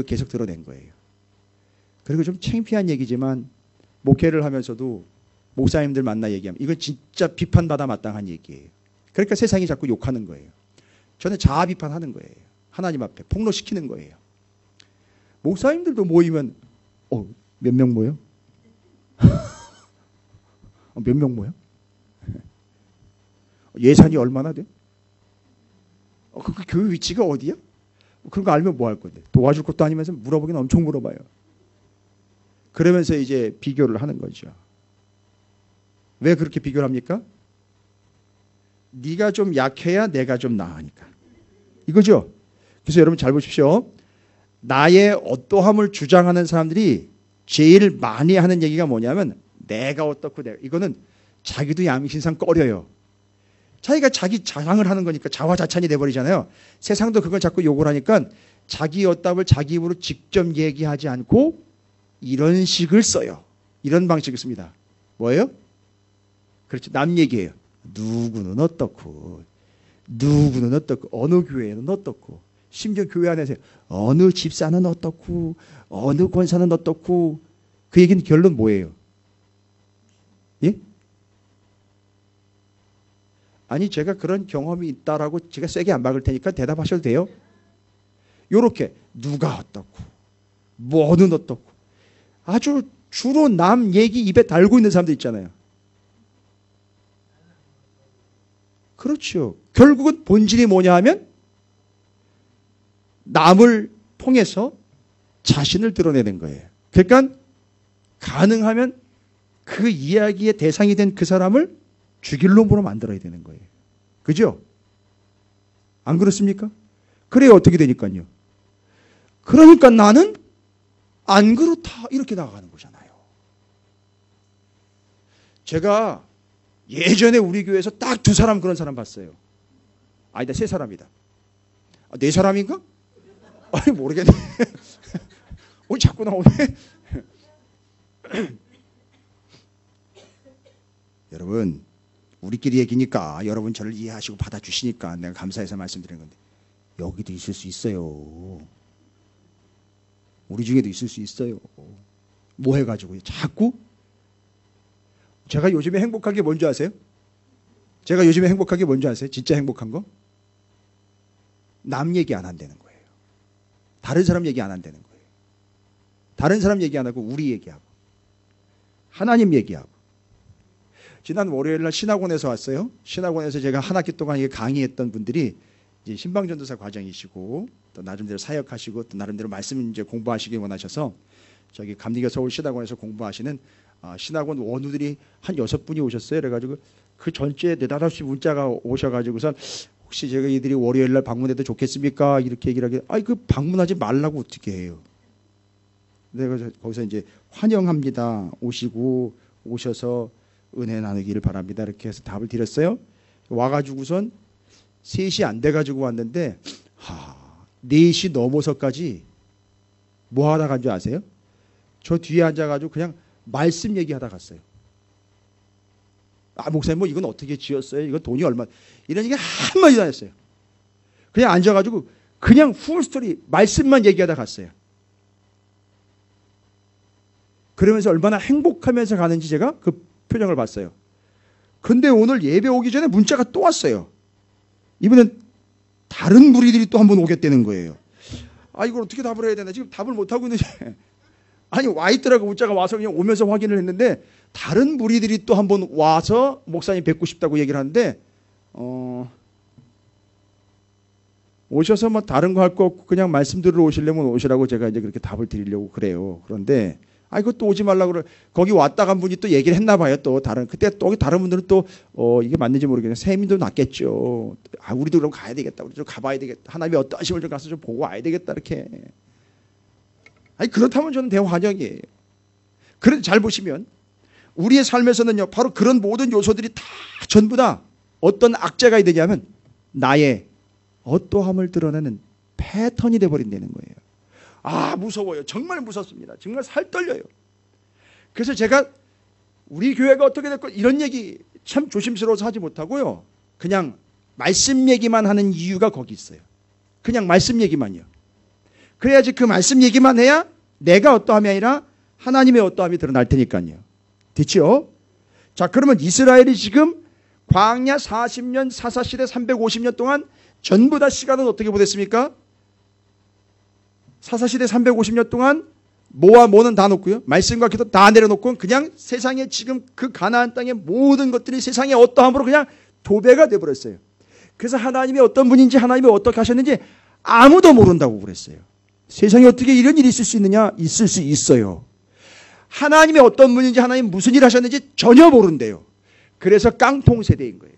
A: 계속 드러낸 거예요. 그리고 좀 창피한 얘기지만 목회를 하면서도 목사님들 만나 얘기하면 이건 진짜 비판받아 마땅한 얘기예요. 그러니까 세상이 자꾸 욕하는 거예요. 저는 자아 비판하는 거예요. 하나님 앞에 폭로시키는 거예요. 목사님들도 모이면 몇 명 모여? 몇 명 모여? 예산이 얼마나 돼? 그 교회 위치가 어디야? 그런 거 알면 뭐 할 건데? 도와줄 것도 아니면서 물어보긴 엄청 물어봐요. 그러면서 이제 비교를 하는 거죠. 왜 그렇게 비교를 합니까? 네가 좀 약해야 내가 좀 나으니까. 이거죠. 그래서 여러분 잘 보십시오. 나의 어떠함을 주장하는 사람들이 제일 많이 하는 얘기가 뭐냐면 내가 어떻고 이거는 자기도 양심상 꺼려요. 자기가 자기 자랑을 하는 거니까 자화자찬이 돼버리잖아요. 세상도 그걸 자꾸 욕을 하니까 자기 어답을 자기 입으로 직접 얘기하지 않고 이런 식을 써요. 이런 방식을 씁니다. 뭐예요? 그렇죠. 남 얘기예요. 누구는 어떻고 어느 교회는 어떻고 심지어 교회 안에서 어느 집사는 어떻고 어느 권사는 어떻고 그 얘기는 결론 뭐예요? 예? 아니 제가 그런 경험이 있다라고 제가 세게 안 박을 테니까 대답하셔도 돼요. 요렇게 누가 어떻고 뭐는 어떻고 아주 주로 남 얘기 입에 달고 있는 사람들 있잖아요. 그렇죠. 결국은 본질이 뭐냐 하면 남을 통해서 자신을 드러내는 거예요. 그러니까 가능하면 그 이야기의 대상이 된 그 사람을 죽일 놈으로 만들어야 되는 거예요. 그죠? 안 그렇습니까? 그래야 어떻게 되니까요. 그러니까 나는 안 그렇다 이렇게 나가는 거잖아요. 제가 예전에 우리 교회에서 딱 2사람 그런 사람 봤어요. 아니다 3사람이다. 4사람인가? 아니 모르겠네. 자꾸 나오네. 여러분 우리끼리 얘기니까 여러분 저를 이해하시고 받아주시니까 내가 감사해서 말씀드리는 건데 여기도 있을 수 있어요. 우리 중에도 있을 수 있어요. 뭐 해가지고 자꾸 제가 요즘에 행복한 게 뭔지 아세요? 제가 요즘에 행복한 게 뭔지 아세요? 진짜 행복한 거? 남 얘기 안 한다는 거예요. 다른 사람 얘기 안 한다는 거예요. 다른 사람 얘기 안 하고 우리 얘기하고 하나님 얘기하고. 지난 월요일 날 신학원에서 왔어요. 신학원에서 제가 한 학기 동안 강의했던 분들이 이제 신방전도사 과정이시고 또 나름대로 사역하시고 또 나름대로 말씀 이제 공부하시기 원하셔서 저기 감리교 서울신학원에서 공부하시는 신학원 원우들이 한 6분이 오셨어요. 그래가지고 그 전주에 4-5시 문자가 오셔가지고선 혹시 제가 이들이 월요일날 방문해도 좋겠습니까? 이렇게 얘기를 하게, 아이 그 방문하지 말라고 어떻게 해요? 내가 거기서 이제 환영합니다. 오셔서 은혜 나누기를 바랍니다. 이렇게 해서 답을 드렸어요. 와가지고선 3시 안 돼가지고 왔는데 4시 넘어서까지 뭐 하다 간 줄 아세요? 저 뒤에 앉아가지고 그냥 말씀 얘기하다 갔어요. 목사님 뭐 이건 어떻게 지었어요? 이건 돈이 얼마? 이런 얘기 한마디도 안 했어요. 그냥 앉아가지고 그냥 풀스토리 말씀만 얘기하다 갔어요. 그러면서 얼마나 행복하면서 가는지 제가 그 표정을 봤어요. 근데 오늘 예배 오기 전에 문자가 또 왔어요. 이번엔 다른 무리들이 또 한 번 오겠다는 거예요. 이걸 어떻게 답을 해야 되나? 지금 답을 못하고 있는데 아니 와 있더라고. 문자가 와서 그냥 오면서 확인을 했는데 다른 무리들이 또 한 번 와서 목사님 뵙고 싶다고 얘기를 하는데 오셔서 뭐 다른 거 할 거 없고 그냥 말씀 들으러 오시려면 오시라고 제가 이제 그렇게 답을 드리려고 그래요. 그런데 그것도 오지 말라고 그래. 거기 왔다 간 분이 또 얘기를 했나 봐요. 또 그때 또 다른 분들은 또 이게 맞는지 모르겠는데 세민도 낫겠죠. 우리도 그럼 가야 되겠다. 우리도 가봐야 되겠다. 하나님이 어떤 하심을 좀 가서 좀 보고 와야 되겠다. 이렇게. 그렇다면 저는 대환영이에요. 그런데 잘 보시면 우리의 삶에서는요, 바로 그런 모든 요소들이 다 전부 다 어떤 악재가 되냐면 나의 어떠함을 드러내는 패턴이 돼버린다는 거예요. 무서워요. 정말 무섭습니다. 정말 살 떨려요. 그래서 제가 우리 교회가 어떻게 될까 이런 얘기 참 조심스러워서 하지 못하고요. 그냥 말씀 얘기만 하는 이유가 거기 있어요. 그냥 말씀 얘기만요. 그래야지 그 말씀 얘기만 해야 내가 어떠함이 아니라 하나님의 어떠함이 드러날 테니까요. 됐죠? 자, 그러면 이스라엘이 지금 광야 40년 사사시대 350년 동안 전부 다 시간은 어떻게 보냈습니까? 사사시대 350년 동안 뭐와 뭐는 다 놓고요. 말씀과 기도 다 내려놓고 그냥 세상에 지금 그 가나안 땅의 모든 것들이 세상에 어떠함으로 그냥 도배가 돼버렸어요. 그래서 하나님이 어떤 분인지 하나님이 어떻게 하셨는지 아무도 모른다고 그랬어요. 세상에 어떻게 이런 일이 있을 수 있느냐? 있을 수 있어요. 하나님이 어떤 분인지 하나님 무슨 일 하셨는지 전혀 모른대요. 그래서 깡통 세대인 거예요.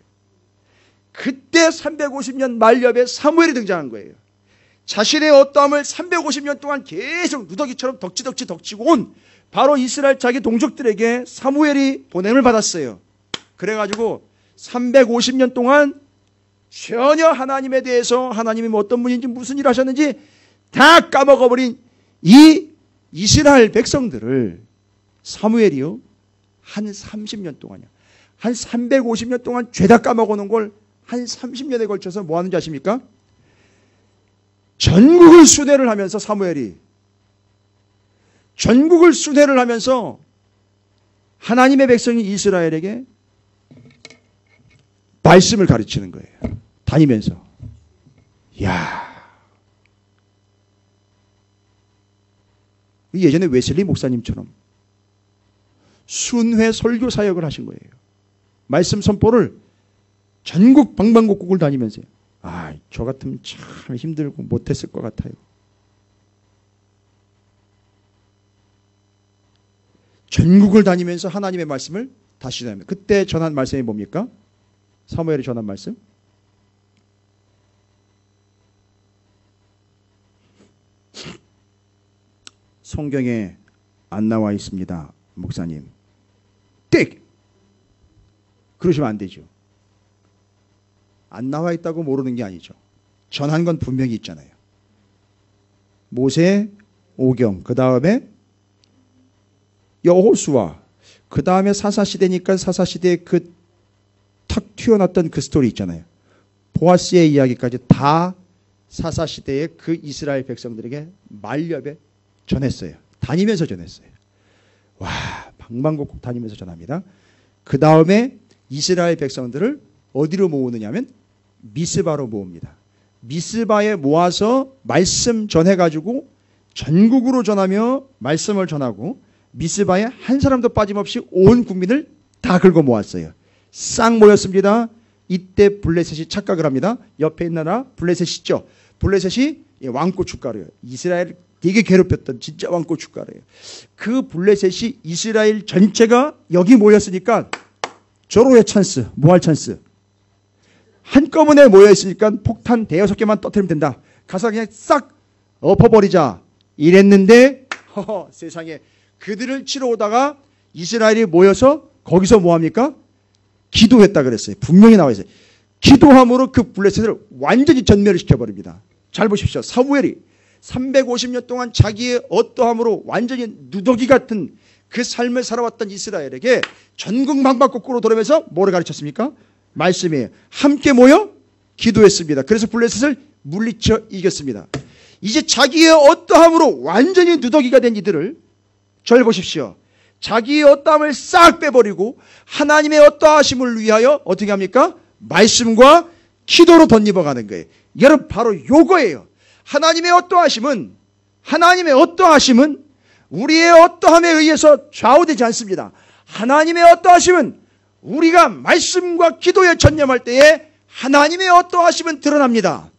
A: 그때 350년 말엽에 사무엘이 등장한 거예요. 자신의 어떠함을 350년 동안 계속 누더기처럼 덕지고 온 바로 이스라엘 자기 동족들에게 사무엘이 보냄을 받았어요. 그래가지고 350년 동안 전혀 하나님에 대해서 하나님이 어떤 분인지 무슨 일을 하셨는지 다 까먹어버린 이 이스라엘 백성들을 사무엘이요 한 30년 동안이요 한 350년 동안 죄다 까먹어놓은 걸 한 30년에 걸쳐서 뭐 하는지 아십니까? 전국을 순회를 하면서 사무엘이 전국을 순회를 하면서 하나님의 백성이 이스라엘에게 말씀을 가르치는 거예요. 다니면서. 예전에 웨슬리 목사님처럼 순회 설교 사역을 하신 거예요. 말씀 선포를 전국 방방곡곡을 다니면서요. 저 같으면 참 힘들고 못했을 것 같아요. 전국을 다니면서 하나님의 말씀을 다시 전합니다. 그때 전한 말씀이 뭡니까? 사무엘이 전한 말씀? 성경에 안 나와 있습니다. 목사님. 띡! 그러시면 안 되죠. 안 나와 있다고 모르는 게 아니죠. 전한 건 분명히 있잖아요. 모세, 오경, 그 다음에 여호수아, 그 다음에 사사시대니까 사사시대에 그 탁 튀어났던 그 스토리 있잖아요. 보아스의 이야기까지 다 사사시대의 그 이스라엘 백성들에게 말렵에 전했어요. 다니면서 전했어요. 방방곡곡 다니면서 전합니다. 그 다음에 이스라엘 백성들을 어디로 모으느냐 하면 미스바로 모읍니다. 미스바에 모아서 말씀 전해가지고 전국으로 전하며 말씀을 전하고 미스바에 한 사람도 빠짐없이 온 국민을 다 긁어 모았어요. 싹 모였습니다. 이때 블레셋이 착각을 합니다. 옆에 있는 나라 블레셋 있죠. 블레셋이 왕고 축가로요. 이스라엘 되게 괴롭혔던 진짜 왕고춧가루예요. 그 블레셋이 이스라엘 전체가 여기 모였으니까 절호의 찬스, 뭐할 찬스. 한꺼번에 모여있으니까 폭탄 5-6개만 터뜨리면 된다. 가서 그냥 싹 엎어버리자 이랬는데 세상에 그들을 치러 오다가 이스라엘이 모여서 거기서 뭐합니까? 기도했다 그랬어요. 분명히 나와 있어요. 기도함으로 그 블레셋을 완전히 전멸을 시켜버립니다. 잘 보십시오. 사무엘이 350년 동안 자기의 어떠함으로 완전히 누더기 같은 그 삶을 살아왔던 이스라엘에게 전국 방방곡곡으로 돌아오면서 뭐를 가르쳤습니까? 말씀이에요. 함께 모여 기도했습니다. 그래서 블레셋을 물리쳐 이겼습니다. 이제 자기의 어떠함으로 완전히 누더기가 된 이들을 절 보십시오. 자기의 어떠함을 싹 빼버리고 하나님의 어떠하심을 위하여 어떻게 합니까? 말씀과 기도로 덧입어가는 거예요. 여러분 바로 요거예요. 하나님의 어떠하심은 우리의 어떠함에 의해서 좌우되지 않습니다. 하나님의 어떠하심은 우리가 말씀과 기도에 전념할 때에 하나님의 어떠하심은 드러납니다.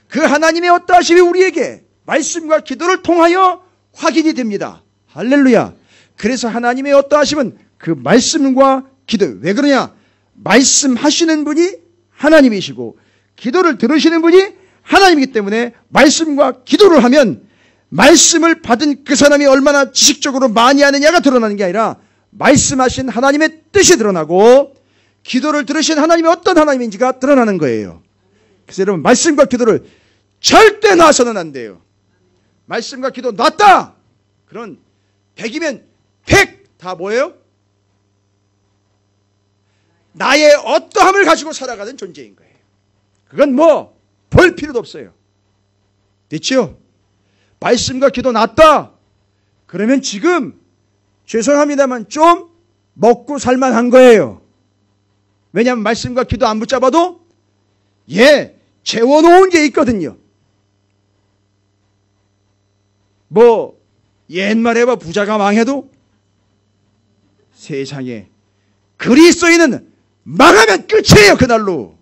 A: 그 하나님의 어떠하심이 우리에게 말씀과 기도를 통하여 확인이 됩니다. 할렐루야. 그래서 하나님의 어떠하심은 그 말씀과 기도. 왜 그러냐? 말씀하시는 분이 하나님이시고 기도를 들으시는 분이 하나님이기 때문에 말씀과 기도를 하면 말씀을 받은 그 사람이 얼마나 지식적으로 많이 아느냐가 드러나는 게 아니라 말씀하신 하나님의 뜻이 드러나고 기도를 들으신 하나님이 어떤 하나님인지가 드러나는 거예요. 그래서 여러분 말씀과 기도를 절대 놔서는 안 돼요. 말씀과 기도 놨다! 그런 100이면 100 다 뭐예요? 나의 어떠함을 가지고 살아가는 존재인 거예요. 그건 뭐 볼 필요도 없어요. 됐죠? 말씀과 기도 놨다! 그러면 지금 죄송합니다만 좀 먹고 살만한 거예요. 왜냐하면 말씀과 기도 안 붙잡아도 재워놓은 게 있거든요. 뭐 옛말에 부자가 망해도 세상에 그리스도인은 망하면 끝이에요. 그날로.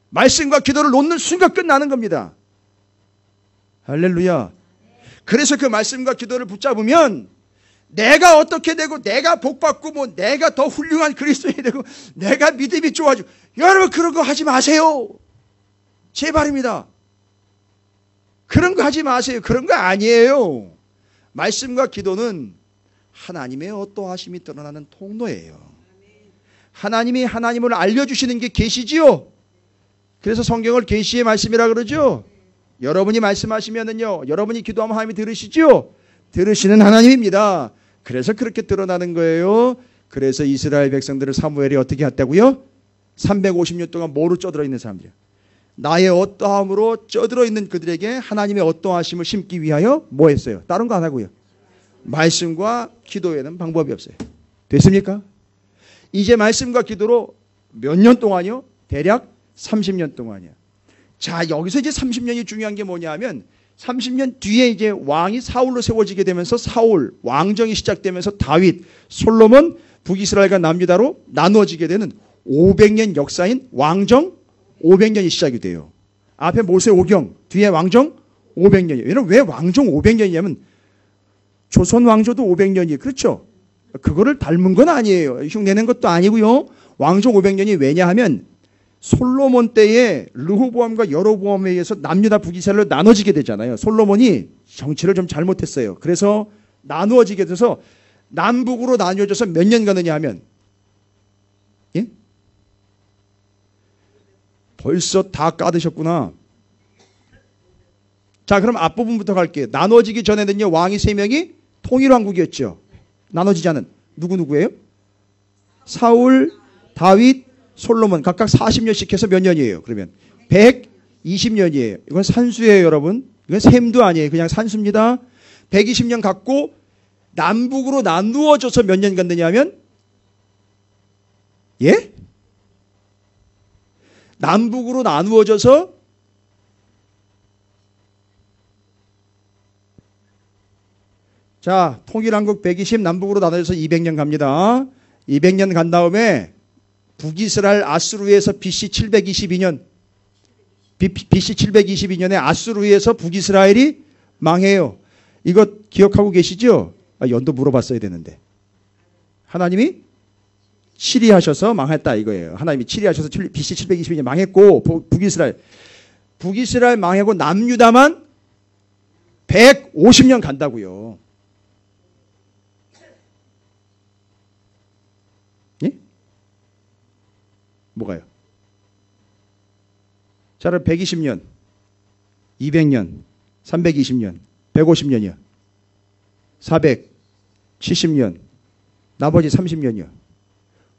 A: 말씀과 기도를 놓는 순간 끝나는 겁니다. 할렐루야. 그래서 그 말씀과 기도를 붙잡으면 내가 어떻게 되고 내가 복받고 뭐 내가 더 훌륭한 그리스도인이 되고 내가 믿음이 좋아지고 여러분 그런 거 하지 마세요. 제발입니다. 그런 거 하지 마세요. 그런 거 아니에요. 말씀과 기도는 하나님의 어떠하심이 드러나는 통로예요. 하나님이 하나님을 알려주시는 게 계시지요. 그래서 성경을 계시의 말씀이라 그러죠. 여러분이 말씀하시면은요, 여러분이 기도하면 하나님이 들으시죠. 들으시는 하나님입니다. 그래서 그렇게 드러나는 거예요. 그래서 이스라엘 백성들을 사무엘이 어떻게 했다고요? 350년 동안 뭐로 쪄들어 있는 사람들이야. 나의 어떠함으로 쪄들어 있는 그들에게 하나님의 어떠하심을 심기 위하여 뭐 했어요? 다른 거 안 하고요. 말씀과 기도에는 방법이 없어요. 됐습니까? 이제 말씀과 기도로 몇 년 동안이요? 대략 30년 동안이야. 자, 여기서 이제 30년이 중요한 게 뭐냐 하면 30년 뒤에 이제 왕이 사울로 세워지게 되면서 사울, 왕정이 시작되면서 다윗, 솔로몬, 북이스라엘과 남유다로 나누어지게 되는 500년 역사인 왕정 500년이 시작이 돼요. 앞에 모세 오경, 뒤에 왕정 500년이에요. 여러분 왜 왕정 500년이냐면 조선 왕조도 500년이에요. 그렇죠? 그거를 닮은 건 아니에요. 흉내낸 것도 아니고요. 왕정 500년이 왜냐하면 솔로몬 때에 르호보암과 여로보암에 의해서 남유다 북이스라엘로 나눠지게 되잖아요. 솔로몬이 정치를 좀 잘못했어요. 그래서 나누어지게 돼서 남북으로 나뉘어져서 몇 년 가느냐 하면 벌써 다 까드셨구나. 자, 그럼 앞부분부터 갈게요. 나눠지기 전에는요, 왕이 3명이 통일왕국이었죠. 나눠지지 않은. 누구예요? 사울, 다윗, 솔로몬. 각각 40년씩 해서 몇 년이에요? 그러면 120년이에요. 이건 산수예요, 여러분. 이건 셈도 아니에요. 그냥 산수입니다. 120년 갖고 남북으로 나누어져서 몇 년 갔느냐 하면 남북으로 나누어져서 자, 통일한국 120 남북으로 나눠져서 200년 갑니다. 200년 간 다음에 북이스라엘 아수르에서 BC 722년에 아수르에서 북이스라엘이 망해요. 이거 기억하고 계시죠? 연도 물어봤어야 되는데. 하나님이 치리하셔서 망했다 이거예요. 하나님이 치리하셔서 BC 722년 망했고 북이스라엘 망하고 남유다만 150년 간다고요. 예? 뭐가요? 차라리 120년, 200년, 320년, 150년이요. 470년, 나머지 30년이요.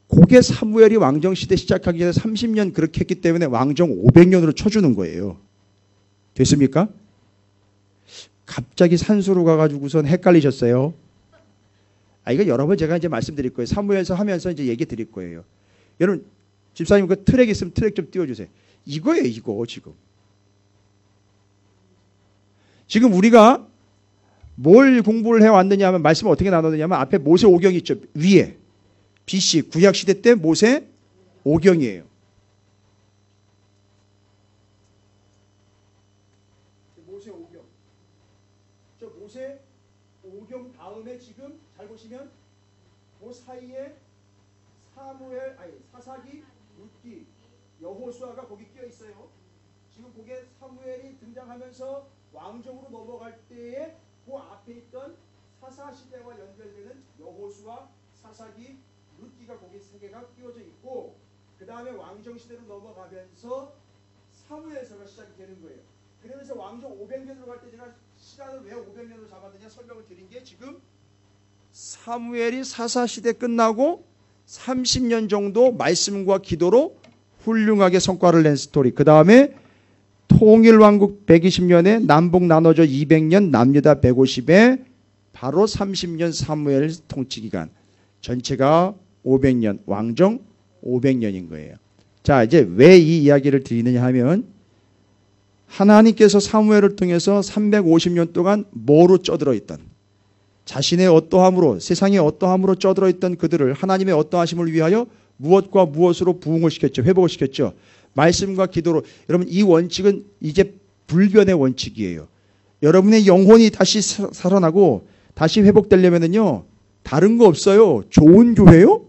A: 그게 사무엘이 왕정시대 시작하기 전에 30년 그렇게 했기 때문에 왕정 500년으로 쳐주는 거예요. 됐습니까? 갑자기 산수로 가가지고선 헷갈리셨어요. 이거 여러 번 제가 이제 말씀드릴 거예요. 사무엘서 하면서 이제 얘기 드릴 거예요. 여러분, 집사님 그 트랙 있으면 트랙 좀 띄워주세요. 이거예요, 이거 지금. 지금 우리가 뭘 공부를 해왔느냐 하면 말씀을 어떻게 나눴느냐 하면 앞에 모세 오경이 있죠. 위에. BC 구약시대 때 모세 오경이에요. 모세 오경. 저 모세 오경 다음에 지금 잘 보시면 그 사이에 사사기, 룻기, 여호수아가 거기 끼어 있어요. 지금 그게 사무엘이 등장하면서 왕정으로 넘어갈 때에 그 앞에 있던 사사 시대와 연결되는 여호수아, 사사기, 룻기가 거기 세 개가 끼워져 있고 그 다음에 왕정 시대로 넘어가면서 사무엘서가 시작이 되는 거예요. 그러면서 왕정 500년으로 갈 때 제가 시간을 왜 500년으로 잡았느냐 설명을 드린 게 지금 사무엘이 사사 시대 끝나고 30년 정도 말씀과 기도로 훌륭하게 성과를 낸 스토리. 그 다음에 통일왕국 120년에 남북 나눠져 200년, 남유다 150에 바로 30년 사무엘 통치기간. 전체가 500년, 왕정 500년인 거예요. 자, 이제 왜 이 이야기를 드리느냐 하면 하나님께서 사무엘을 통해서 350년 동안 뭐로 쪄들어 있던 자신의 어떠함으로 세상의 어떠함으로 쪄들어 있던 그들을 하나님의 어떠하심을 위하여 무엇과 무엇으로 부흥을 시켰죠. 회복을 시켰죠. 말씀과 기도로. 여러분 이 원칙은 이제 불변의 원칙이에요. 여러분의 영혼이 다시 살아나고 다시 회복되려면은요. 다른 거 없어요. 좋은 교회요?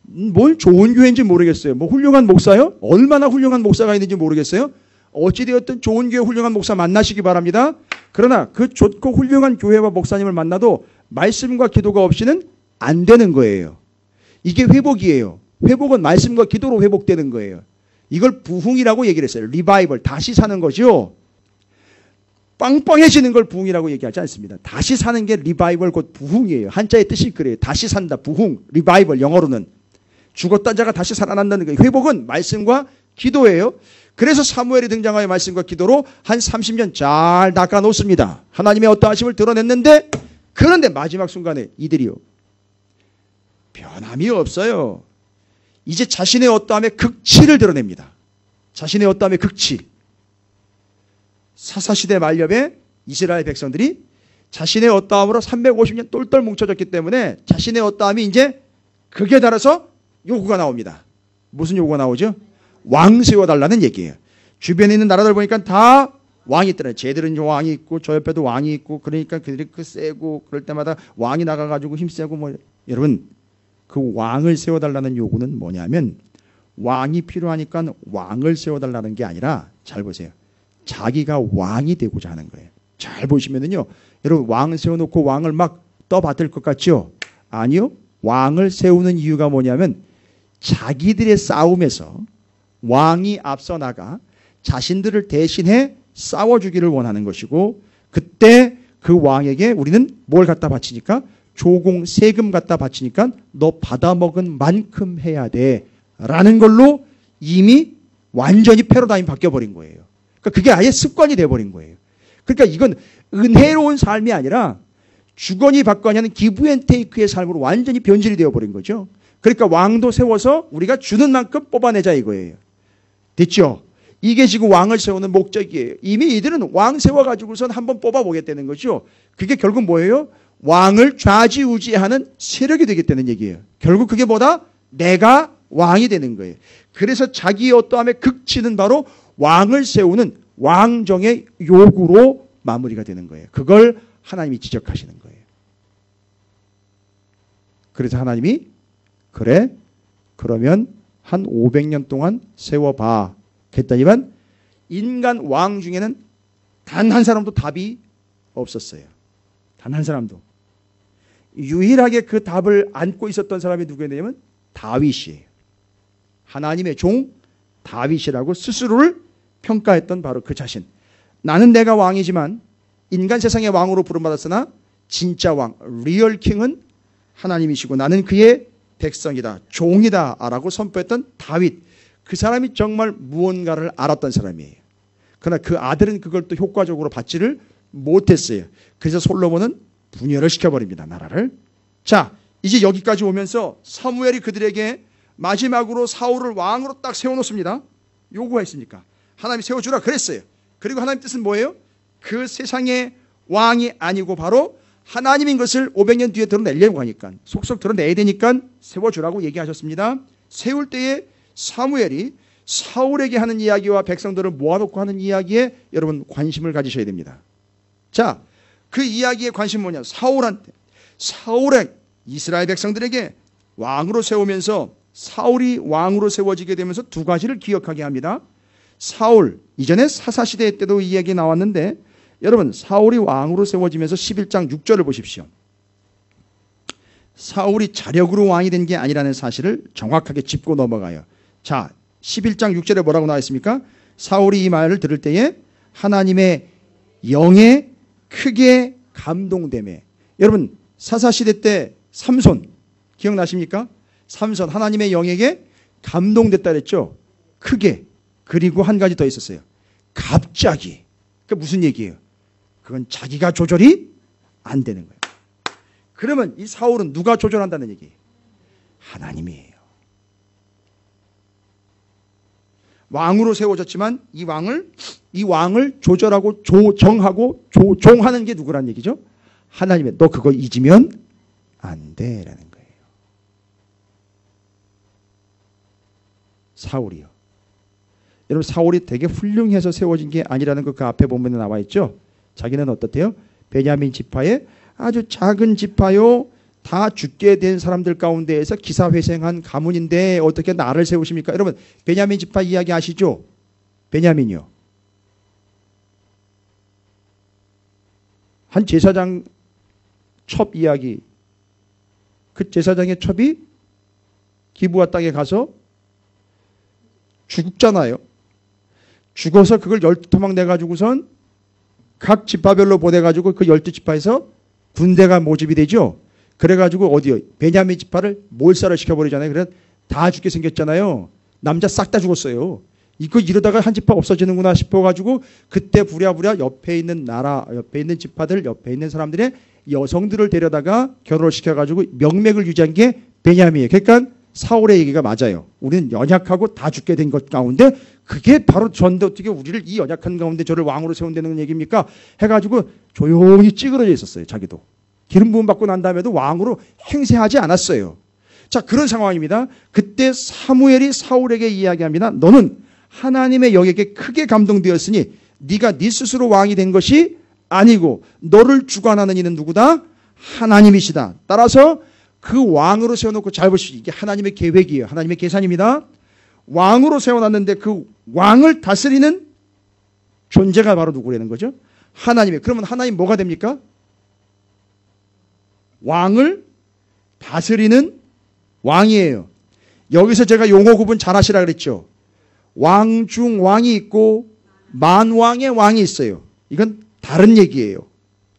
A: 뭘 좋은 교회인지 모르겠어요. 뭐 훌륭한 목사요? 얼마나 훌륭한 목사가 있는지 모르겠어요. 어찌되었든 좋은 교회 훌륭한 목사 만나시기 바랍니다. 그러나 그 좋고 훌륭한 교회와 목사님을 만나도 말씀과 기도가 없이는 안 되는 거예요. 이게 회복이에요. 회복은 말씀과 기도로 회복되는 거예요. 이걸 부흥이라고 얘기를 했어요. 리바이벌, 다시 사는 거죠. 빵빵해지는 걸 부흥이라고 얘기하지 않습니다. 다시 사는 게 리바이벌 곧 부흥이에요. 한자의 뜻이 그래요. 다시 산다, 부흥, 리바이벌 영어로는. 죽었던 자가 다시 살아난다는 거예요. 회복은 말씀과 기도예요. 그래서 사무엘이 등장하여 말씀과 기도로 한 30년 잘 닦아놓습니다. 하나님의 어떠하심을 드러냈는데 그런데 마지막 순간에 이들이요. 변함이 없어요. 이제 자신의 어떠함의 극치를 드러냅니다. 자신의 어떠함의 극치. 사사시대 말엽에 이스라엘 백성들이 자신의 어떠함으로 350년 똘똘 뭉쳐졌기 때문에 자신의 어떠함이 이제 극에 달해서 요구가 나옵니다. 무슨 요구가 나오죠? 왕 세워달라는 얘기예요. 주변에 있는 나라들 보니까 다 왕이 있더라고요. 쟤들은 왕이 있고 저 옆에도 왕이 있고 그러니까 그들이 그 세고 그럴 때마다 왕이 나가가지고 힘세고 뭐 여러분 그 왕을 세워달라는 요구는 뭐냐면 왕이 필요하니까 왕을 세워달라는 게 아니라 잘 보세요. 자기가 왕이 되고자 하는 거예요. 잘 보시면은요. 여러분 왕 세워놓고 왕을 막 떠받들 것 같죠? 아니요. 왕을 세우는 이유가 뭐냐면 자기들의 싸움에서 왕이 앞서 나가 자신들을 대신해 싸워주기를 원하는 것이고 그때 그 왕에게 우리는 뭘 갖다 바치니까 조공 세금 갖다 바치니까 너 받아먹은 만큼 해야 돼 라는 걸로 이미 완전히 패러다임이 바뀌어버린 거예요. 그러니까 그게 아예 습관이 돼버린 거예요. 그러니까 이건 은혜로운 삶이 아니라 주거니 받거니 하는 기브앤테이크의 삶으로 완전히 변질이 되어버린 거죠. 그러니까 왕도 세워서 우리가 주는 만큼 뽑아내자 이거예요. 됐죠? 이게 지금 왕을 세우는 목적이에요. 이미 이들은 왕 세워가지고선 한번 뽑아보겠다는 거죠. 그게 결국 뭐예요? 왕을 좌지우지하는 세력이 되겠다는 얘기예요. 결국 그게 뭐다? 내가 왕이 되는 거예요. 그래서 자기의 어떠함의 극치는 바로 왕을 세우는 왕정의 요구로 마무리가 되는 거예요. 그걸 하나님이 지적하시는 거예요. 그래서 하나님이 그래 그러면 한 500년 동안 세워봐 했더니만 인간 왕 중에는 단 한 사람도 답이 없었어요. 단 한 사람도. 유일하게 그 답을 안고 있었던 사람이 누구였냐면 다윗이에요. 하나님의 종 다윗이라고 스스로를 평가했던 바로 그 자신. 나는 내가 왕이지만 인간 세상의 왕으로 부름받았으나 진짜 왕, 리얼 킹은 하나님이시고 나는 그의 백성이다, 종이다 라고 선포했던 다윗. 그 사람이 정말 무언가를 알았던 사람이에요. 그러나 그 아들은 그걸 또 효과적으로 받지를 못했어요. 그래서 솔로몬은 분열을 시켜버립니다, 나라를. 자, 이제 여기까지 오면서 사무엘이 그들에게 마지막으로 사울을 왕으로 딱 세워놓습니다. 요구했으니까 하나님이 세워주라 그랬어요. 그리고 하나님 뜻은 뭐예요? 그 세상의 왕이 아니고 바로 하나님인 것을 500년 뒤에 드러내려고 하니까, 속속 드러내야 되니까 세워주라고 얘기하셨습니다. 세울 때에 사무엘이 사울에게 하는 이야기와 백성들을 모아놓고 하는 이야기에 여러분 관심을 가지셔야 됩니다. 자, 그 이야기의 관심은 뭐냐? 사울의 이스라엘 백성들에게 왕으로 세우면서 사울이 왕으로 세워지게 되면서 두 가지를 기억하게 합니다. 사울, 이전에 사사시대 때도 이 이야기 나왔는데 여러분 사울이 왕으로 세워지면서 11장 6절을 보십시오. 사울이 자력으로 왕이 된 게 아니라는 사실을 정확하게 짚고 넘어가요. 자, 11장 6절에 뭐라고 나와 있습니까? 사울이 이 말을 들을 때에 하나님의 영에 크게 감동되매. 여러분 사사시대 때 삼손 기억나십니까? 삼손 하나님의 영에게 감동됐다 그랬죠. 크게. 그리고 한 가지 더 있었어요. 갑자기. 그 무슨 얘기예요? 그건 자기가 조절이 안 되는 거예요. 그러면 이 사울은 누가 조절한다는 얘기예요? 하나님이에요. 왕으로 세워졌지만 이 왕을 조절하고 조정하고 조종하는 게 누구란 얘기죠? 하나님의. 너 그거 잊으면 안 돼라는 거예요. 사울이요. 여러분 사울이 되게 훌륭해서 세워진 게 아니라는 거 그 앞에 보면 나와 있죠. 자기는 어떻대요? 베냐민 지파의 아주 작은 지파요. 다 죽게 된 사람들 가운데에서 기사회생한 가문인데 어떻게 나를 세우십니까? 여러분 베냐민 지파 이야기 아시죠? 베냐민이요. 한 제사장 첩 이야기. 그 제사장의 첩이 기브아 땅에 가서 죽잖아요. 죽어서 그걸 12토막 내가지고선 각 지파별로 보내가지고 그 12지파에서 군대가 모집이 되죠. 그래가지고 어디요? 베냐민 지파를 몰살을 시켜버리잖아요. 그래서 다 죽게 생겼잖아요. 남자 싹 다 죽었어요. 이거 이러다가 한 지파 없어지는구나 싶어가지고 그때 부랴부랴 옆에 있는 나라, 옆에 있는 지파들, 옆에 있는 사람들의 여성들을 데려다가 결혼을 시켜가지고 명맥을 유지한 게 베냐민이에요. 그러니까 사울의 얘기가 맞아요. 우리는 연약하고 다 죽게 된 것 가운데 그게 바로 전데 어떻게 우리를 이 연약한 가운데 저를 왕으로 세운다는 얘기입니까? 해가지고 조용히 찌그러져 있었어요. 자기도. 기름 부음 받고 난 다음에도 왕으로 행세하지 않았어요. 자, 그런 상황입니다. 그때 사무엘이 사울에게 이야기합니다. 너는 하나님의 영에게 크게 감동되었으니 네가 네 스스로 왕이 된 것이 아니고 너를 주관하는 이는 누구다? 하나님이시다. 따라서 그 왕으로 세워놓고 잘 보십시오. 이게 하나님의 계획이에요. 하나님의 계산입니다. 왕으로 세워놨는데 그 왕을 다스리는 존재가 바로 누구라는 거죠? 하나님이에요. 그러면 하나님 뭐가 됩니까? 왕을 다스리는 왕이에요. 여기서 제가 용어 구분 잘 하시라 그랬죠. 왕 중 왕이 있고 만왕의 왕이 있어요. 이건 다른 얘기예요.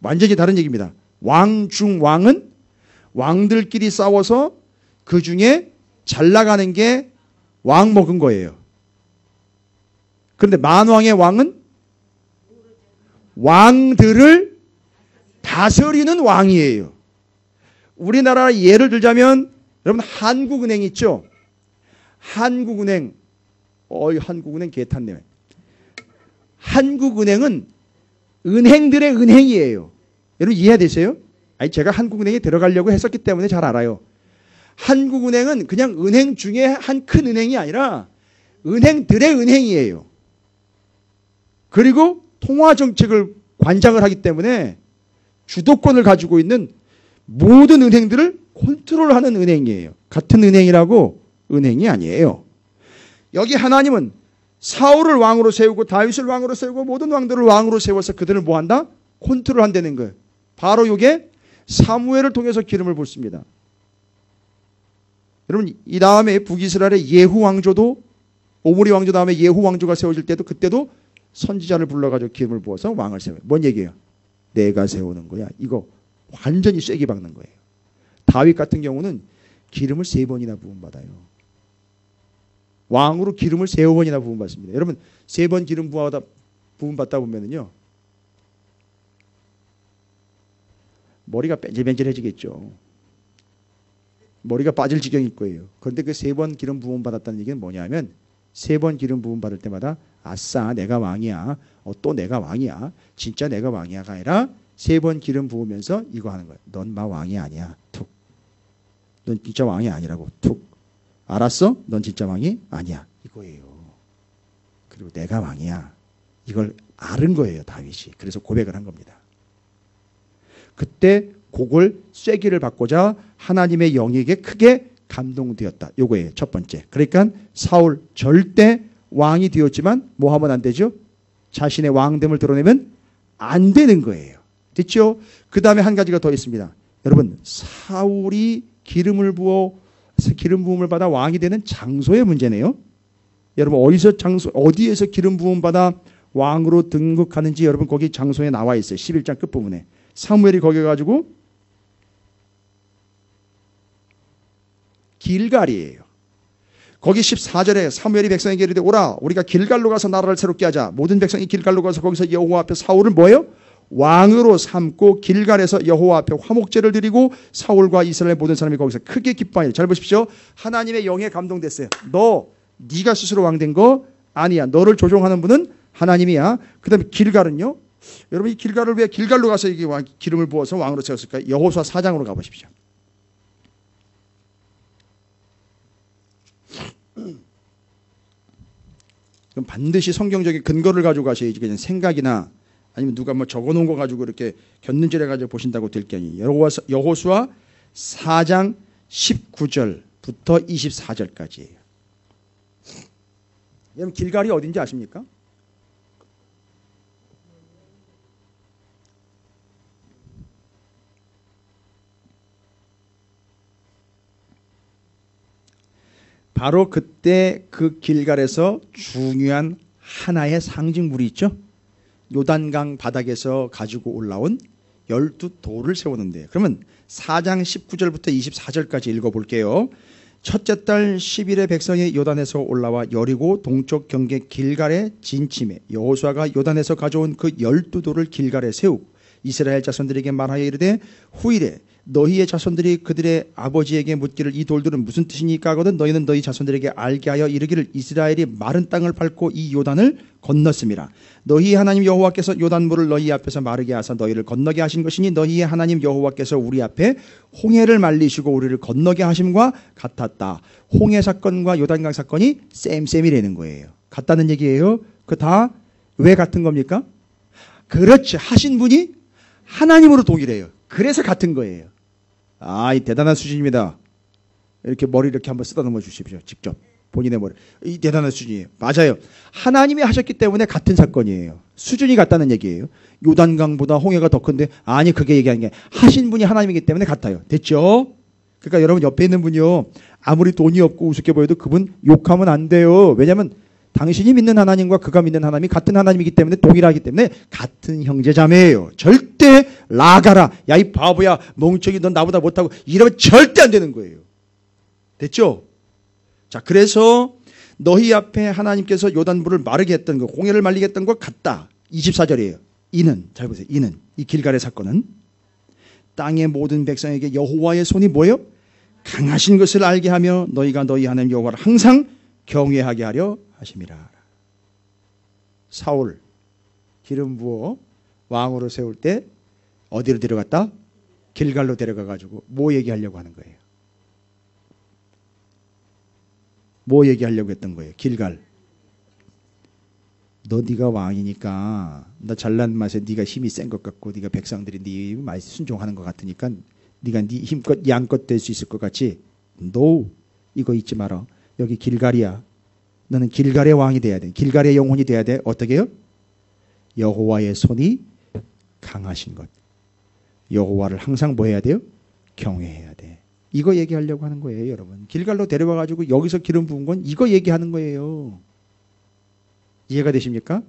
A: 완전히 다른 얘기입니다. 왕 중 왕은 왕들끼리 싸워서 그 중에 잘 나가는 게 왕 먹은 거예요. 그런데 만왕의 왕은 왕들을 다스리는 왕이에요. 우리나라 예를 들자면 여러분 한국은행 있죠? 한국은행 한국은행 개탄네. 한국은행은 은행들의 은행이에요. 여러분 이해되세요? 아니 제가 한국은행에 들어가려고 했었기 때문에 잘 알아요. 한국은행은 그냥 은행 중에 한 큰 은행이 아니라 은행들의 은행이에요. 그리고 통화정책을 관장을 하기 때문에 주도권을 가지고 있는 모든 은행들을 컨트롤하는 은행이에요. 같은 은행이라고 은행이 아니에요. 여기 하나님은 사울을 왕으로 세우고 다윗을 왕으로 세우고 모든 왕들을 왕으로 세워서 그들을 뭐한다? 컨트롤한다는 거예요. 바로 이게 사무엘을 통해서 기름을 붓습니다. 여러분 이 다음에 북이스라엘의 예후 왕조도 오므리 왕조 다음에 예후 왕조가 세워질 때도 그때도 선지자를 불러가지고 기름을 부어서 왕을 세워요. 뭔 얘기예요? 내가 세우는 거야. 이거 완전히 쐐기 박는 거예요. 다윗 같은 경우는 기름을 3번이나 부음받아요. 왕으로 기름을 3번이나 부음받습니다. 여러분 3번 기름 부음받다 보면은요 머리가 뺀질뺀질해지겠죠. 머리가 빠질 지경일 거예요. 그런데 그 3번 기름 부음받았다는 얘기는 뭐냐면 3번 기름 부음받을 때마다 아싸 내가 왕이야. 또 내가 왕이야. 진짜 내가 왕이야가 아니라 3번 기름 부으면서 이거 하는 거예요. 넌 마 왕이 아니야. 툭. 넌 진짜 왕이 아니라고. 툭. 알았어? 넌 진짜 왕이 아니야. 이거예요. 그리고 내가 왕이야. 이걸 아는 거예요. 다윗이. 그래서 고백을 한 겁니다. 그때 그걸 쐐기를 받고자 하나님의 영에게 크게 감동되었다. 요거예요. 첫 번째. 그러니까 사울 절대 왕이 되었지만 뭐 하면 안 되죠? 자신의 왕됨을 드러내면 안 되는 거예요. 됐죠? 그 다음에 한 가지가 더 있습니다. 여러분 사울이 기름 부음을 받아 왕이 되는 장소의 문제네요. 여러분 어디에서 기름 부음 받아 왕으로 등극하는지 여러분 거기 장소에 나와 있어요. 11장 끝부분에. 사무엘이 거기 가지고 길갈이에요. 거기 14절에 사무엘이 백성에게 이르되 오라 우리가 길갈로 가서 나라를 새롭게 하자. 모든 백성이 길갈로 가서 거기서 여호와 앞에 사울을 뭐예요? 왕으로 삼고 길갈에서 여호와 앞에 화목제를 드리고 사울과 이스라엘 모든 사람이 거기서 크게 기뻐하여. 잘 보십시오. 하나님의 영에 감동됐어요. 네가 스스로 왕된 거 아니야. 너를 조종하는 분은 하나님이야. 그 다음에 길갈은요. 여러분 이 길갈을 왜 길갈로 가서 이게 기름을 부어서 왕으로 세웠을까요? 여호수아 4장으로 가보십시오. 그럼 반드시 성경적인 근거를 가지고 가셔야지 그냥 생각이나 아니면 누가 뭐 적어놓은 거 가지고 이렇게 곁눈질해 가지고 보신다고 될 게 아니에요. 여호수아 4장 19절부터 24절까지예요. 여러분 길갈이 어딘지 아십니까? 바로 그때 그 길갈에서 중요한 하나의 상징물이 있죠. 요단강 바닥에서 가지고 올라온 12돌을 세우는데요. 그러면 4장 19절부터 24절까지 읽어볼게요. 첫째 달 10일에 백성이 요단에서 올라와 여리고 동쪽 경계 길갈에 진침해 여호수아가 요단에서 가져온 그 12돌을 길갈에 세우고 이스라엘 자손들에게 말하여 이르되 후일에 너희의 자손들이 그들의 아버지에게 묻기를 이 돌들은 무슨 뜻이니까 하거든 너희는 너희 자손들에게 알게 하여 이르기를 이스라엘이 마른 땅을 밟고 이 요단을 건넜음이라. 너희 하나님 여호와께서 요단물을 너희 앞에서 마르게 하사 너희를 건너게 하신 것이니 너희의 하나님 여호와께서 우리 앞에 홍해를 말리시고 우리를 건너게 하심과 같았다. 홍해 사건과 요단강 사건이 쌤쌤이라는 거예요. 같다는 얘기예요. 그 다 왜 같은 겁니까? 그렇지. 하신 분이 하나님으로 동일해요. 그래서 같은 거예요. 이 대단한 수준입니다. 이렇게 머리 이렇게 한번 쓰다듬어 주십시오. 직접 본인의 머리. 이 대단한 수준이에요. 맞아요. 하나님이 하셨기 때문에 같은 사건이에요. 수준이 같다는 얘기예요. 요단강보다 홍해가 더 큰데 아니 그게 얘기하는 게 하신 분이 하나님이기 때문에 같아요. 됐죠? 그러니까 여러분 옆에 있는 분이요. 아무리 돈이 없고 우습게 보여도 그분 욕하면 안 돼요. 왜냐하면 당신이 믿는 하나님과 그가 믿는 하나님이 같은 하나님이기 때문에 동일하기 때문에 같은 형제자매예요. 절대 나가라. 야 이 바보야 멍청이 넌 나보다 못하고 이러면 절대 안 되는 거예요. 됐죠? 자 그래서 너희 앞에 하나님께서 요단물을 마르게 했던 거 홍해를 말리게 했던 것 같다. 24절이에요. 이는 잘 보세요. 이는 이 길갈의 사건은 땅의 모든 백성에게 여호와의 손이 뭐예요? 강하신 것을 알게 하며 너희가 너희 하나님 여호와를 항상 경외하게 하려 하심이라. 사울 기름 부어 왕으로 세울 때 어디로 데려갔다? 길갈로 데려가 가지고 뭐 얘기하려고 하는 거예요? 뭐 얘기하려고 했던 거예요? 길갈. 네가 왕이니까 너 잘난 맛에 네가 힘이 센 것 같고 네가 백성들이 네 말 순종하는 것 같으니까 네가 네 힘껏 양껏 될 수 있을 것 같지? No. 이거 잊지 마라. 여기 길갈이야. 너는 길갈의 왕이 돼야 돼. 길갈의 영혼이 돼야 돼. 어떻게 해요? 여호와의 손이 강하신 것. 여호와를 항상 뭐 해야 돼요? 경외해야 돼. 이거 얘기하려고 하는 거예요, 여러분. 길갈로 데려와 가지고 여기서 기름 부은 건 이거 얘기하는 거예요. 이해가 되십니까?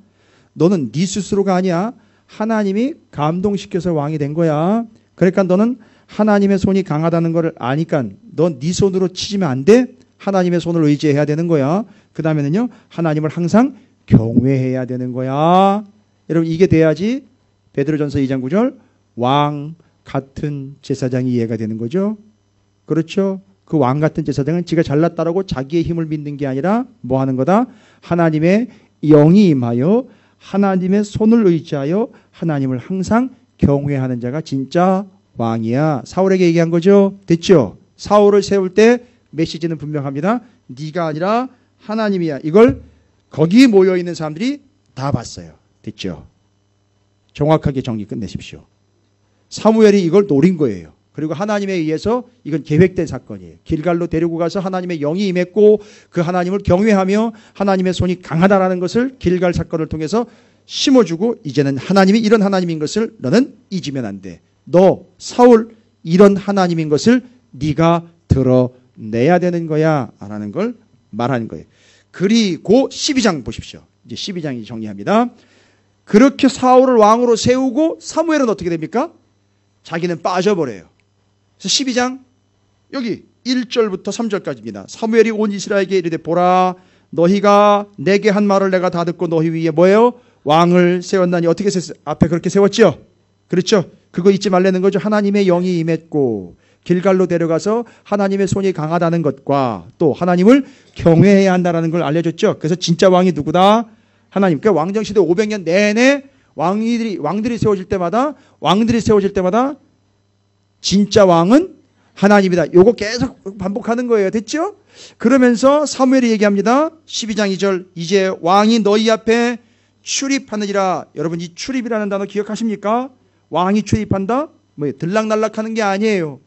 A: 너는 네 스스로가 아니야. 하나님이 감동시켜서 왕이 된 거야. 그러니까 너는 하나님의 손이 강하다는 걸 아니까 넌 네 손으로 치지면 안 돼. 하나님의 손을 의지해야 되는 거야. 그 다음에는요, 하나님을 항상 경외해야 되는 거야. 여러분, 이게 돼야지 베드로전서 2장 9절 왕 같은 제사장이 이해가 되는 거죠. 그렇죠? 그 왕 같은 제사장은 지가 잘났다라고 자기의 힘을 믿는 게 아니라 뭐 하는 거다? 하나님의 영이 임하여 하나님의 손을 의지하여 하나님을 항상 경외하는 자가 진짜 왕이야. 사울에게 얘기한 거죠. 됐죠? 사울을 세울 때 메시지는 분명합니다. 네가 아니라 하나님이야. 이걸 거기 모여있는 사람들이 다 봤어요. 됐죠? 정확하게 정리 끝내십시오. 사무엘이 이걸 노린 거예요. 그리고 하나님에 의해서 이건 계획된 사건이에요. 길갈로 데리고 가서 하나님의 영이 임했고 그 하나님을 경외하며 하나님의 손이 강하다라는 것을 길갈 사건을 통해서 심어주고 이제는 하나님이 이런 하나님인 것을 너는 잊으면 안 돼. 너 사울 이런 하나님인 것을 네가 드러내야 되는 거야 라는 걸 말하는 거예요. 그리고 12장 보십시오. 이제 12장이 정리합니다. 그렇게 사울을 왕으로 세우고 사무엘은 어떻게 됩니까? 자기는 빠져버려요. 그래서 12장 여기 1절부터 3절까지입니다. 사무엘이 온 이스라엘에게 이르되 보라 너희가 내게 한 말을 내가 다 듣고 너희 위에 뭐예요? 왕을 세웠나니 어떻게 앞에 그렇게 세웠죠? 그렇죠? 그거 잊지 말라는 거죠. 하나님의 영이 임했고 길갈로 데려가서 하나님의 손이 강하다는 것과 또 하나님을 경외해야 한다는 걸 알려줬죠. 그래서 진짜 왕이 누구다? 하나님. 그러니까 왕정시대 500년 내내 왕들이 세워질 때마다 진짜 왕은 하나님이다. 요거 계속 반복하는 거예요. 됐죠? 그러면서 사무엘이 얘기합니다. 12장 2절 이제 왕이 너희 앞에 출입하느니라. 여러분 이 출입이라는 단어 기억하십니까? 왕이 출입한다? 뭐 들락날락하는 게 아니에요.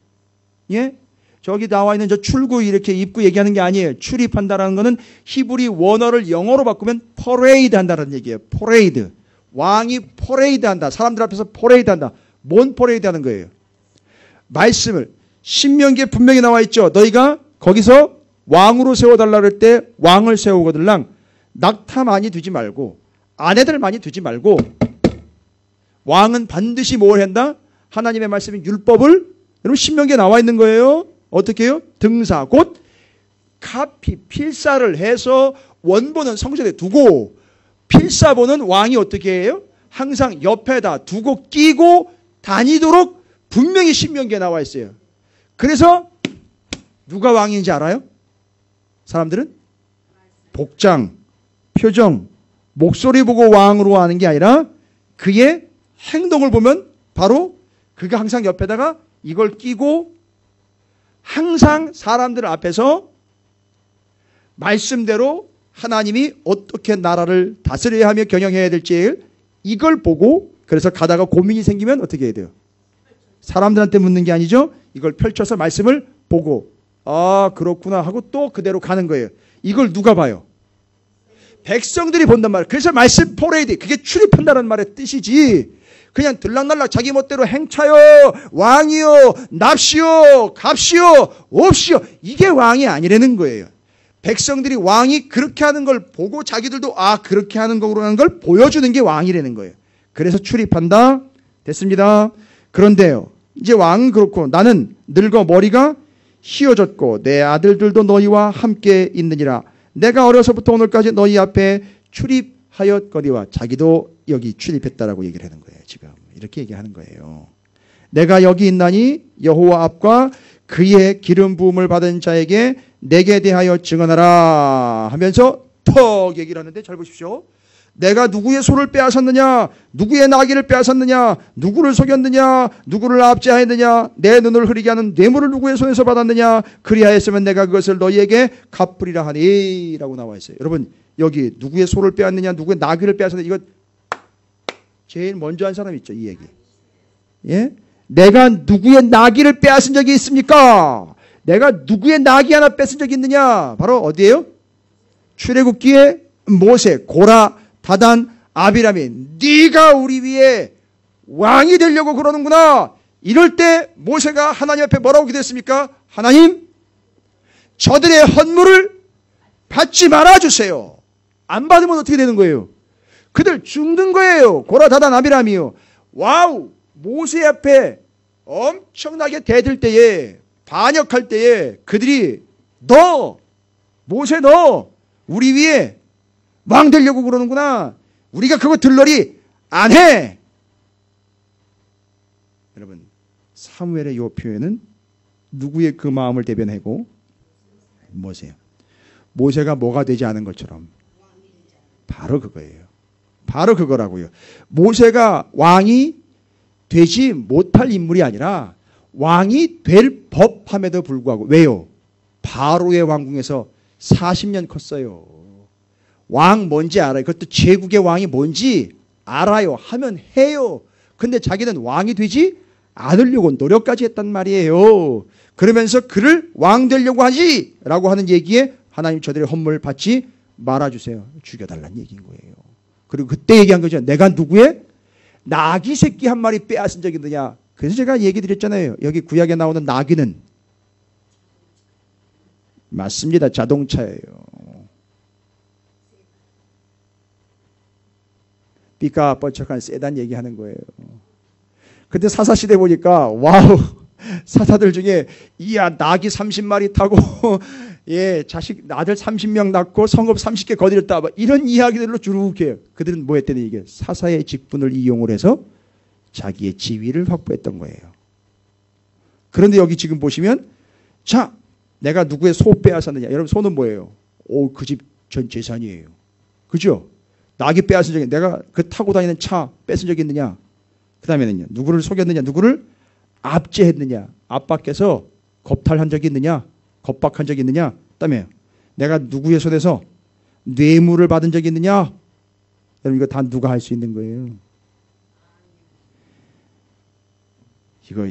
A: 예? 저기 나와 있는 저 출구 이렇게 입구 얘기하는 게 아니에요. 출입한다라는 거는 히브리 원어를 영어로 바꾸면 퍼레이드 한다는 얘기예요. 퍼레이드. 왕이 퍼레이드 한다. 사람들 앞에서 퍼레이드 한다. 뭔 퍼레이드 하는 거예요? 말씀을 신명기에 분명히 나와 있죠. 너희가 거기서 왕으로 세워달라 그럴 때 왕을 세우거들랑 낙타 많이 두지 말고 아내들 많이 두지 말고 왕은 반드시 뭘 한다? 하나님의 말씀인 율법을 여러분 신명기에 나와 있는 거예요. 어떻게 해요? 등사 곧 카피 필사를 해서 원본은 성전에 두고 필사본은 왕이 어떻게 해요? 항상 옆에다 두고 끼고 다니도록 분명히 신명기에 나와 있어요. 그래서 누가 왕인지 알아요? 사람들은 복장, 표정, 목소리 보고 왕으로 하는 게 아니라 그의 행동을 보면 바로 그가 항상 옆에다가 이걸 끼고 항상 사람들 앞에서 말씀대로 하나님이 어떻게 나라를 다스려야 하며 경영해야 될지 이걸 보고 그래서 가다가 고민이 생기면 어떻게 해야 돼요? 사람들한테 묻는 게 아니죠. 이걸 펼쳐서 말씀을 보고 아 그렇구나 하고 또 그대로 가는 거예요. 이걸 누가 봐요? 백성들이 본단 말이에요. 그래서 말씀 포레이드 그게 출입한다는 말의 뜻이지 그냥 들락날락 자기 멋대로 행차요 왕이요 납시요 값시요 없시요 이게 왕이 아니라는 거예요. 백성들이 왕이 그렇게 하는 걸 보고 자기들도 아 그렇게 하는 거라는 걸 보여주는 게 왕이라는 거예요. 그래서 출입한다. 됐습니다. 그런데요. 이제 왕은 그렇고 나는 늙어 머리가 휘어졌고 내 아들들도 너희와 함께 있느니라. 내가 어려서부터 오늘까지 너희 앞에 출입하였거니와 자기도 여기 출입했다라고 얘기를 하는 거예요. 지금 이렇게 얘기하는 거예요. 내가 여기 있나니 여호와 앞과 그의 기름 부음을 받은 자에게 내게 대하여 증언하라 하면서 턱 얘기를 하는데 잘 보십시오. 내가 누구의 소를 빼앗았느냐 누구의 나귀를 빼앗았느냐 누구를 속였느냐 누구를 압제하였느냐 내 눈을 흐리게 하는 뇌물을 누구의 손에서 받았느냐 그리하였으면 내가 그것을 너희에게 갚으리라 하니 라고 나와 있어요. 여러분 여기 누구의 소를 빼앗느냐, 누구의 나귀를 빼앗느냐, 이거 제일 먼저 한 사람 있죠, 이 얘기. 예? 내가 누구의 나귀를 빼앗은 적이 있습니까? 내가 누구의 나귀 하나 뺏은 적이 있느냐? 바로 어디예요? 출애굽기에 모세, 고라, 다단, 아비람이 네가 우리 위에 왕이 되려고 그러는구나. 이럴 때 모세가 하나님 앞에 뭐라고 기도했습니까? 하나님, 저들의 헌물을 받지 말아주세요. 안 받으면 어떻게 되는 거예요? 그들 죽는 거예요. 고라, 다단, 아비람이요. 와우! 모세 앞에 엄청나게 대들 때에, 반역할 때에 그들이 너, 모세 너 우리 위에 왕 되려고 그러는구나. 우리가 그거 들러리 안 해. 여러분, 사무엘의 이 표현은 누구의 그 마음을 대변하고? 모세요. 모세가 뭐가 되지 않은 것처럼 바로 그거예요. 바로 그거라고요. 모세가 왕이 되지 못할 인물이 아니라 왕이 될 법함에도 불구하고, 왜요? 바로의 왕궁에서 40년 컸어요. 왕 뭔지 알아요. 그것도 제국의 왕이 뭔지 알아요. 하면 해요. 근데 자기는 왕이 되지 않으려고 노력까지 했단 말이에요. 그러면서 그를 왕 되려고 하지 라고 하는 얘기에 하나님 저들의 헌물을 받지 말아주세요. 죽여달라는 얘기인 거예요. 그리고 그때 얘기한 거죠. 내가 누구의 나귀 새끼 한 마리 빼앗은 적이 있느냐. 그래서 제가 얘기 드렸잖아요. 여기 구약에 나오는 나귀는 맞습니다. 자동차예요. 삐까 뻔쩍한 세단 얘기하는 거예요. 근데 사사시대 보니까 와우, 사사들 중에 이야 나귀 30마리 타고 예 자식 아들 30명 낳고 성읍 30개 거느렸다, 이런 이야기들로 주룩해요. 그들은 뭐 했더니 이게 사사의 직분을 이용을 해서 자기의 지위를 확보했던 거예요. 그런데 여기 지금 보시면, 자, 내가 누구의 소 빼앗았느냐. 여러분, 소는 뭐예요? 오, 그 집 전 재산이에요. 그죠? 나귀 빼앗은 적이, 내가 그 타고 다니는 차 뺏은 적이 있느냐. 그 다음에는요, 누구를 속였느냐, 누구를 압제했느냐, 압박해서 겁탈한 적이 있느냐, 겁박한 적이 있느냐. 그 다음에 내가 누구의 손에서 뇌물을 받은 적이 있느냐. 여러분, 이거 다 누가 할 수 있는 거예요. 이거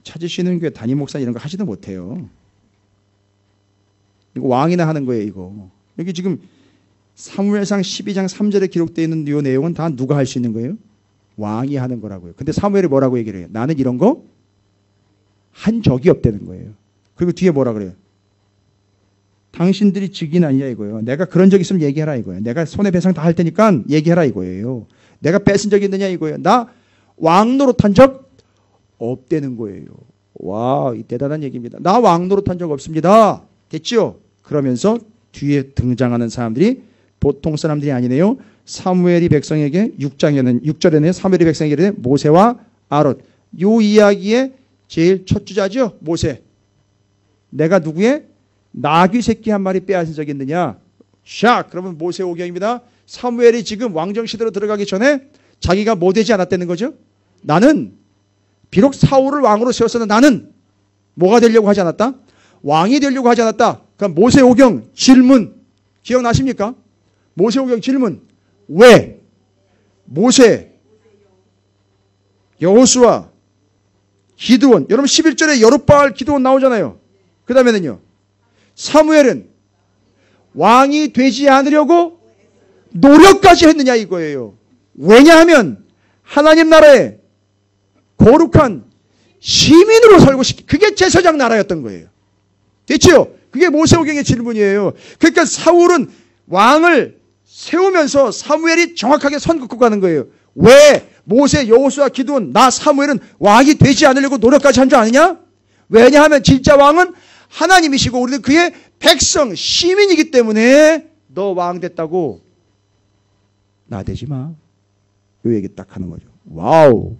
A: 찾으시는 교회 담임 목사 이런 거 하지도 못해요. 이거 왕이나 하는 거예요, 이거. 여기 지금 사무엘상 12장 3절에 기록되어 있는 이 내용은 다 누가 할 수 있는 거예요? 왕이 하는 거라고요. 근데 사무엘이 뭐라고 얘기를 해요? 나는 이런 거 한 적이 없다는 거예요. 그리고 뒤에 뭐라 그래요? 당신들이 즉인 아니냐 이거예요. 내가 그런 적 있으면 얘기해라 이거예요. 내가 손해배상 다 할 테니까 얘기해라 이거예요. 내가 뺏은 적 있느냐 이거예요. 나 왕 노릇한 적 없다는 거예요. 와, 이 대단한 얘기입니다. 나 왕 노릇한 적 없습니다. 됐죠? 그러면서 뒤에 등장하는 사람들이 보통 사람들이 아니네요. 사무엘이 백성에게 6절에는 사무엘이 백성에게 이르되 모세와 아론. 요 이야기의 제일 첫 주자죠. 모세. 내가 누구의 나귀 새끼 한 마리 빼앗은 적이 있느냐. 샥. 그러면 모세 오경입니다. 사무엘이 지금 왕정 시대로 들어가기 전에 자기가 뭐 되지 않았다는 거죠. 나는 비록 사울을 왕으로 세웠으나 나는 뭐가 되려고 하지 않았다? 왕이 되려고 하지 않았다. 그럼 모세오경 질문 기억나십니까? 모세오경 질문. 왜? 모세, 여호수아, 기드온. 여러분 11절에 여룻바알 기드온 나오잖아요. 그 다음에는요. 사무엘은 왕이 되지 않으려고 노력까지 했느냐 이거예요. 왜냐하면 하나님 나라에 거룩한 시민으로 살고 싶기, 그게 제사장 나라였던 거예요. 됐죠? 그게 모세오경의 질문이에요. 그러니까 사울은 왕을 세우면서 사무엘이 정확하게 선 긋고 가는 거예요. 왜? 모세, 여호수아, 기드온, 나 사무엘은 왕이 되지 않으려고 노력까지 한 줄 아느냐? 왜냐하면 진짜 왕은 하나님이시고 우리는 그의 백성, 시민이기 때문에 너 왕 됐다고 나 되지 마. 요 얘기 딱 하는 거죠. 와우.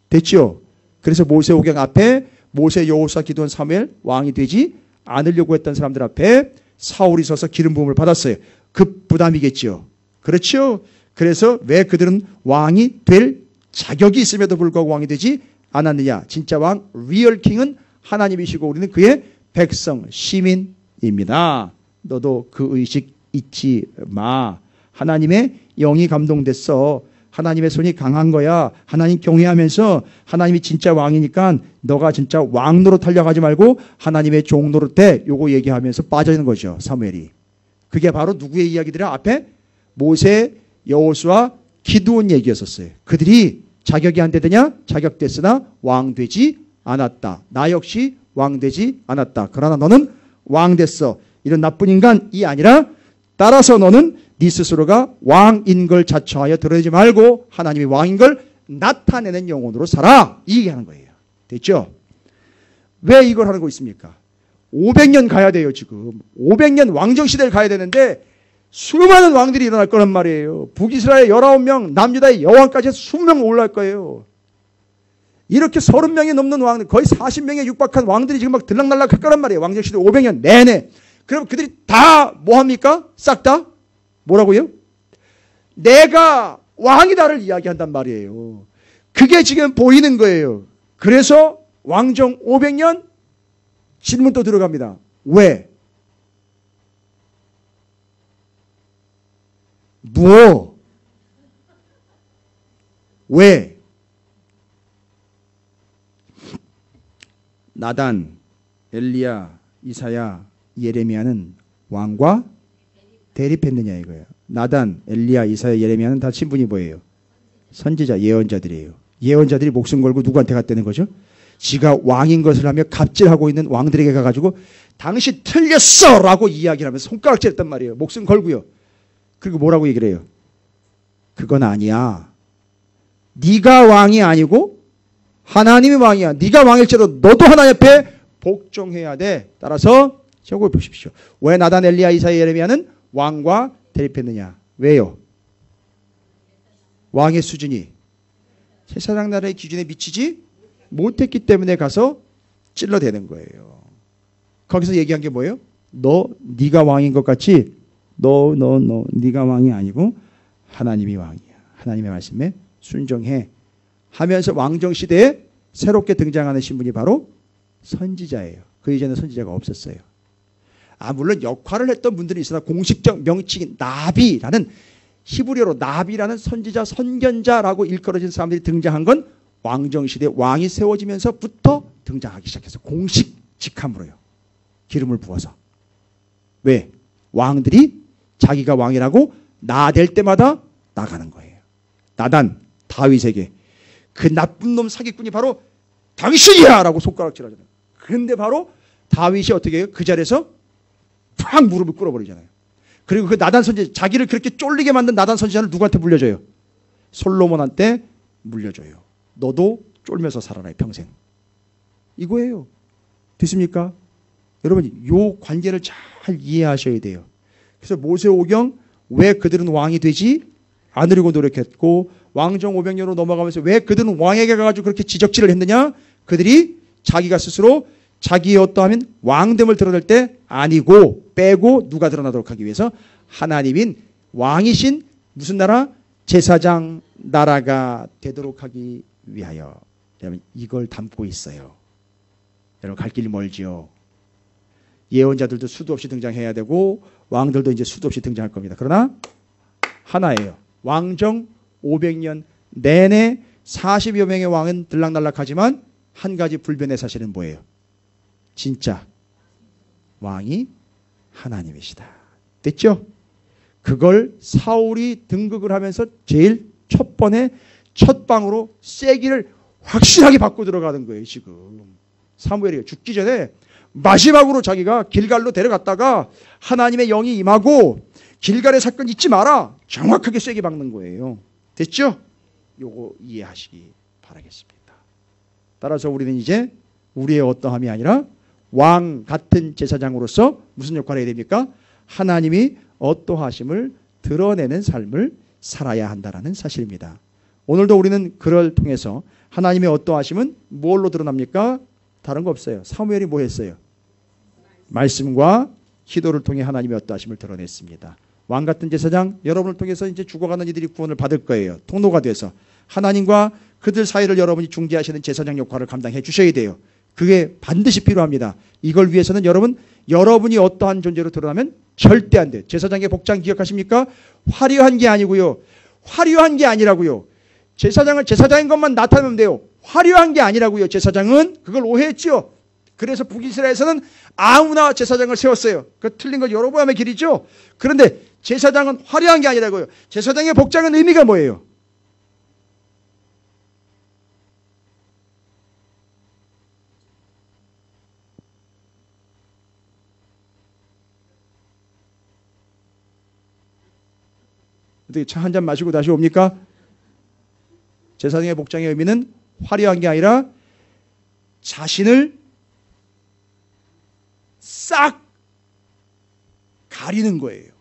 A: 됐죠? 그래서 모세오경 앞에 모세, 여호수아, 기드온, 사무엘 왕이 되지 않으려고 했던 사람들 앞에 사울이 서서 기름 부음을 받았어요. 그 부담이겠죠. 그렇죠? 그래서 왜 그들은 왕이 될 자격이 있음에도 불구하고 왕이 되지 않았느냐. 진짜 왕, 리얼 킹은 하나님이시고 우리는 그의 백성, 시민입니다. 너도 그 의식 잊지 마. 하나님의 영이 감동됐어. 하나님의 손이 강한 거야. 하나님 경외하면서 하나님이 진짜 왕이니까 너가 진짜 왕 노릇하려고 하지 말고 하나님의 종 노릇해. 요거 얘기하면서 빠져있는 거죠. 사무엘이. 그게 바로 누구의 이야기들이야? 앞에 모세, 여호수아, 기드온 얘기였었어요. 그들이 자격이 안 되더냐? 자격됐으나 왕 되지 않았다. 나 역시 왕 되지 않았다. 그러나 너는 왕 됐어. 이런 나쁜 인간이 아니라 따라서 너는 네 스스로가 왕인 걸 자처하여 드러내지 말고 하나님이 왕인 걸 나타내는 영혼으로 살아. 이 얘기하는 거예요. 됐죠? 왜 이걸 하고 있습니까? 500년 가야 돼요. 지금 500년 왕정시대를 가야 되는데 수많은 왕들이 일어날 거란 말이에요. 북이스라엘 19명, 남유다의 여왕까지 해서 20명 올라올 거예요. 이렇게 30명이 넘는 왕들, 거의 40명에 육박한 왕들이 지금 막 들락날락 할 거란 말이에요. 왕정시대 500년 내내. 그럼 그들이 다 뭐합니까? 싹 다? 뭐라고요? 내가 왕이다를 이야기한단 말이에요. 그게 지금 보이는 거예요. 그래서 왕정 500년 질문 또 들어갑니다. 왜? 무엇? 왜? 나단, 엘리야, 이사야, 예레미야는 왕과 대립했느냐 이거예요. 나단, 엘리야, 이사야, 예레미야는 다 신분이 뭐예요? 선지자, 예언자들이에요. 예언자들이 목숨 걸고 누구한테 갔다는 거죠? 지가 왕인 것을 하며 갑질하고 있는 왕들에게 가가지고 당신 틀렸어! 라고 이야기를 하면서 손가락질했단 말이에요. 목숨 걸고요. 그리고 뭐라고 얘기를 해요? 그건 아니야. 네가 왕이 아니고 하나님이 왕이야. 네가 왕일지라도 너도 하나님 앞에 복종해야 돼. 따라서 저걸 보십시오. 왜 나단, 엘리야, 이사야, 예레미야는 왕과 대립했느냐? 왜요? 왕의 수준이 세상 나라의 기준에 미치지 못했기 때문에 가서 찔러대는 거예요. 거기서 얘기한 게 뭐예요? 네가 왕인 것 같이 네가 왕이 아니고 하나님이 왕이야. 하나님의 말씀에 순종해 하면서 왕정시대에 새롭게 등장하는 신분이 바로 선지자예요. 그 이전에 선지자가 없었어요. 물론 역할을 했던 분들이 있으나 공식적 명칭인 나비라는 히브리어로 나비라는 선지자, 선견자라고 일컬어진 사람들이 등장한 건 왕정시대 왕이 세워지면서부터 등장하기 시작해서 공식 직함으로요. 기름을 부어서. 왜? 왕들이 자기가 왕이라고 나댈 때마다 나가는 거예요. 나단, 다윗에게 그 나쁜 놈 사기꾼이 바로 당신이야! 라고 손가락질하잖아요. 그런데 바로 다윗이 어떻게 해요? 그 자리에서 팍 무릎을 꿇어버리잖아요. 그리고 그 나단 선지자, 자기를 그렇게 쫄리게 만든 나단 선지자를 누구한테 물려줘요? 솔로몬한테 물려줘요. 너도 쫄면서 살아라 평생. 이거예요. 됐습니까? 여러분 이 관계를 잘 이해하셔야 돼요. 그래서 모세오경 왜 그들은 왕이 되지 않으려고 노력했고 왕정 500년으로 넘어가면서 왜 그들은 왕에게 가가지고 그렇게 지적질을 했느냐? 그들이 자기가 스스로 자기의 어떠하면 왕됨을 드러낼 때 아니고 빼고 누가 드러나도록 하기 위해서 하나님인 왕이신 무슨 나라? 제사장 나라가 되도록 하기 위하여. 여러분 이걸 담고 있어요. 여러분 갈 길이 멀지요. 예언자들도 수도 없이 등장해야 되고 왕들도 이제 수도 없이 등장할 겁니다. 그러나 하나예요. 왕정 500년 내내 40여 명의 왕은 들락날락하지만 한 가지 불변의 사실은 뭐예요? 진짜 왕이 하나님이시다. 됐죠? 그걸 사울이 등극을 하면서 제일 첫 번에 첫 방으로 세기를 확실하게 받고 들어가는 거예요. 지금 사무엘이 죽기 전에 마지막으로 자기가 길갈로 데려갔다가 하나님의 영이 임하고 길갈의 사건 잊지 마라. 정확하게 세게 박는 거예요. 됐죠? 요거 이해하시기 바라겠습니다. 따라서 우리는 이제 우리의 어떠함이 아니라 왕 같은 제사장으로서 무슨 역할을 해야 됩니까? 하나님이 어떠하심을 드러내는 삶을 살아야 한다는 사실입니다. 오늘도 우리는 그를 통해서 하나님의 어떠하심은 뭘로 드러납니까? 다른 거 없어요. 사무엘이 뭐 했어요? 말씀과 기도를 통해 하나님의 어떠하심을 드러냈습니다. 왕 같은 제사장 여러분을 통해서 이제 죽어가는 이들이 구원을 받을 거예요. 통로가 돼서 하나님과 그들 사이를 여러분이 중재하시는 제사장 역할을 감당해 주셔야 돼요. 그게 반드시 필요합니다. 이걸 위해서는 여러분이 어떠한 존재로 드러나면 절대 안 돼. 제사장의 복장 기억하십니까? 화려한 게 아니고요. 화려한 게 아니라고요. 제사장은 제사장인 것만 나타내면 돼요. 화려한 게 아니라고요. 제사장은 그걸 오해했죠. 그래서 북이스라엘에서는 아무나 제사장을 세웠어요. 그 틀린 건 여로보암의 길이죠. 그런데 제사장은 화려한 게 아니라고요. 제사장의 복장은 의미가 뭐예요? 어떻게 차 한 잔 마시고 다시 옵니까? 제사장의 복장의 의미는 화려한 게 아니라 자신을 싹 가리는 거예요.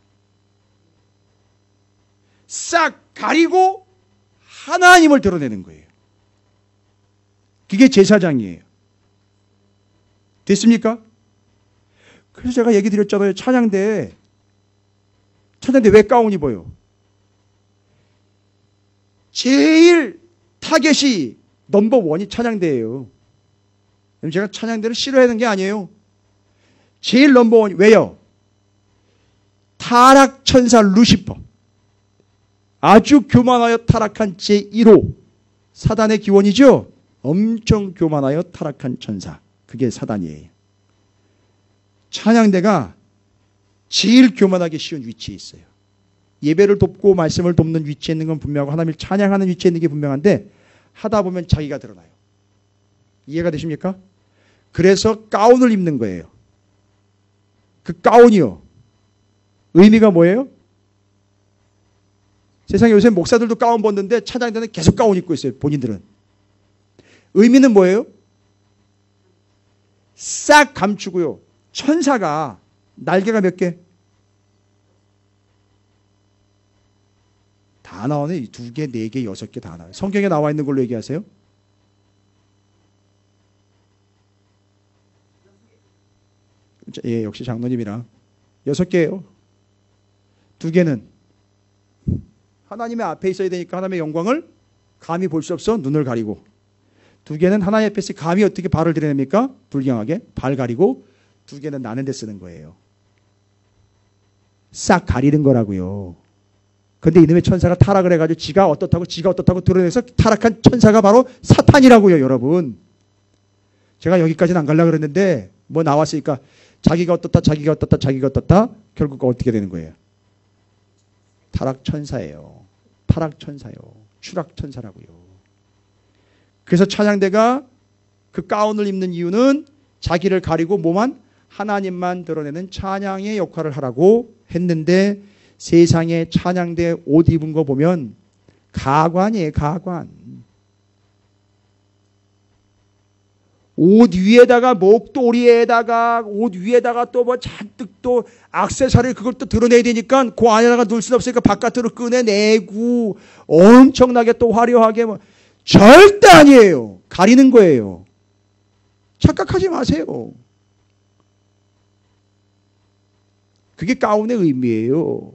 A: 싹 가리고 하나님을 드러내는 거예요. 그게 제사장이에요. 됐습니까? 그래서 제가 얘기 드렸잖아요. 찬양대 왜 가운 입어요? 제일 타겟이 넘버원이 찬양대예요. 제가 찬양대를 싫어하는 게 아니에요. 제일 넘버원이 왜요? 타락천사 루시퍼, 아주 교만하여 타락한 제1호 사단의 기원이죠. 엄청 교만하여 타락한 천사, 그게 사단이에요. 찬양대가 제일 교만하기 쉬운 위치에 있어요. 예배를 돕고 말씀을 돕는 위치에 있는 건 분명하고 하나님을 찬양하는 위치에 있는 게 분명한데 하다 보면 자기가 드러나요. 이해가 되십니까? 그래서 가운을 입는 거예요. 그 가운이요. 의미가 뭐예요? 세상에 요새 목사들도 가운 벗는데 찬양대는 계속 가운 입고 있어요. 본인들은. 의미는 뭐예요? 싹 감추고요. 천사가 날개가 몇 개? 다 나오네. 2개, 4개, 6개 다 나와요. 성경에 나와 있는 걸로 얘기하세요. 예, 역시 장로님이랑 6개예요. 2개는 하나님의 앞에 있어야 되니까 하나님의 영광을 감히 볼 수 없어 눈을 가리고, 2개는 하나님 앞에 있어 감히 어떻게 발을 드러냅니까? 불경하게 발 가리고, 2개는 나는 데 쓰는 거예요. 싹 가리는 거라고요. 근데 이놈의 천사가 타락을 해가지고 지가 어떻다고 드러내서 타락한 천사가 바로 사탄이라고요, 여러분. 제가 여기까지는 안 가려고 그랬는데 뭐 나왔으니까 자기가 어떻다 결국 어떻게 되는 거예요? 타락천사예요. 타락천사요. 추락천사라고요. 그래서 찬양대가 그 가운을 입는 이유는 자기를 가리고 뭐만? 하나님만 드러내는 찬양의 역할을 하라고 했는데, 세상에 찬양대 옷 입은 거 보면 가관이에요. 가관. 옷 위에다가 목도리에다가 옷 위에다가 또 뭐 잔뜩 또 액세서리 그걸 또 드러내야 되니까 그 안에다가 넣을 수는 없으니까 바깥으로 꺼내내고 엄청나게 또 화려하게 뭐. 절대 아니에요. 가리는 거예요. 착각하지 마세요. 그게 가운의 의미예요.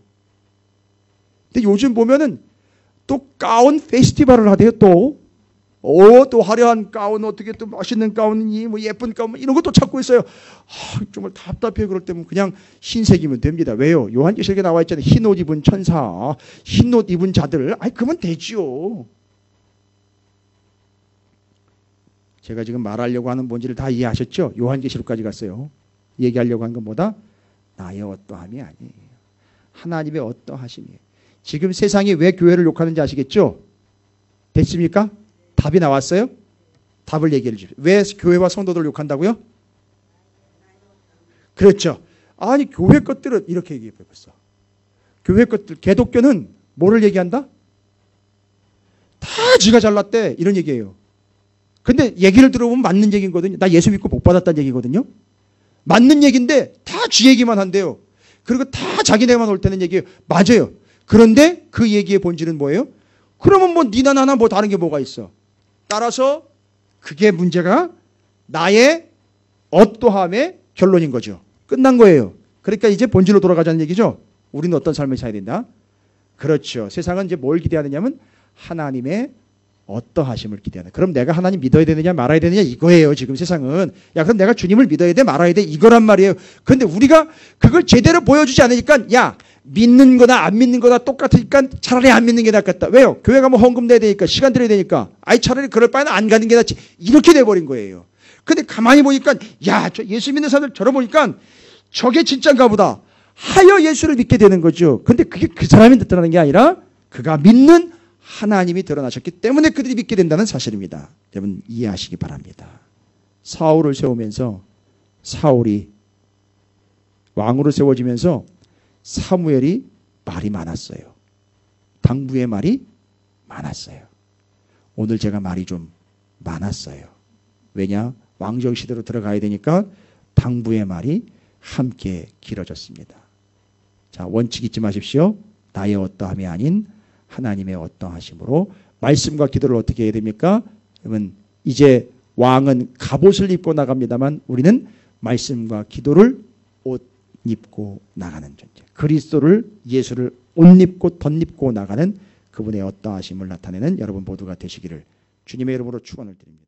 A: 근데 요즘 보면은 또 가운 페스티벌을 하대요. 또 화려한 가운, 어떻게 또 멋있는 가운이 뭐 예쁜 가운 이런 것도 찾고 있어요. 정말 답답해. 그럴 때면 그냥 흰색이면 됩니다. 왜요? 요한계시록에 나와 있잖아요. 흰 옷 입은 천사, 흰 옷 입은 자들. 그러면 되지요. 제가 지금 말하려고 하는 뭔지를 다 이해하셨죠? 요한계시록까지 갔어요. 얘기하려고 한 건 뭐다? 나의 어떠함이 아니에요. 하나님의 어떠하심이에요. 지금 세상이 왜 교회를 욕하는지 아시겠죠? 됐습니까? 답이 나왔어요? 답을 얘기해 주십시오. 왜 교회와 성도들을 욕한다고요? 그렇죠. 아니 교회 것들은 이렇게 얘기해 봤어. 교회 것들, 개독교는 뭐를 얘기한다? 다 지가 잘났대 이런 얘기예요. 근데 얘기를 들어보면 맞는 얘기거든요. 나 예수 믿고 복 받았다는 얘기거든요. 맞는 얘기인데 다 지 얘기만 한대요. 그리고 다 자기네만 올 때는 얘기예요. 맞아요. 그런데 그 얘기의 본질은 뭐예요? 그러면 뭐 니나 나나 뭐 다른 게 뭐가 있어. 따라서 그게 문제가 나의 어떠함의 결론인 거죠. 끝난 거예요. 그러니까 이제 본질로 돌아가자는 얘기죠. 우리는 어떤 삶을 살아야 된다? 그렇죠. 세상은 이제 뭘 기대하느냐면 하나님의 어떠하심을 기대하는. 그럼 내가 하나님 믿어야 되느냐 말아야 되느냐 이거예요. 지금 세상은. 야 그럼 내가 주님을 믿어야 돼 말아야 돼 이거란 말이에요. 그런데 우리가 그걸 제대로 보여주지 않으니까 야 믿는 거나 안 믿는 거나 똑같으니까 차라리 안 믿는 게 낫겠다. 왜요? 교회 가면 헌금 내야 되니까 시간 들여야 되니까 아이 차라리 그럴 바에는 안 가는 게 낫지. 이렇게 돼버린 거예요. 근데 가만히 보니까 야 저 예수 믿는 사람들 저러 보니까 저게 진짜인가 보다 하여 예수를 믿게 되는 거죠. 근데 그게 그 사람이 나타나는 게 아니라 그가 믿는 하나님이 드러나셨기 때문에 그들이 믿게 된다는 사실입니다. 여러분 이해하시기 바랍니다. 사울을 세우면서 사울이 왕으로 세워지면서 사무엘이 말이 많았어요. 당부의 말이 많았어요. 오늘 제가 말이 좀 많았어요. 왜냐? 왕정 시대로 들어가야 되니까 당부의 말이 함께 길어졌습니다. 자, 원칙 잊지 마십시오. 나의 어떠함이 아닌 하나님의 어떠하심으로 말씀과 기도를 어떻게 해야 됩니까? 여러분 이제 왕은 갑옷을 입고 나갑니다만 우리는 말씀과 기도를 옷 입고 나가는 존재. 그리스도를 예수를 옷 입고 덧입고 나가는 그분의 어떠하심을 나타내는 여러분 모두가 되시기를 주님의 이름으로 축원을 드립니다.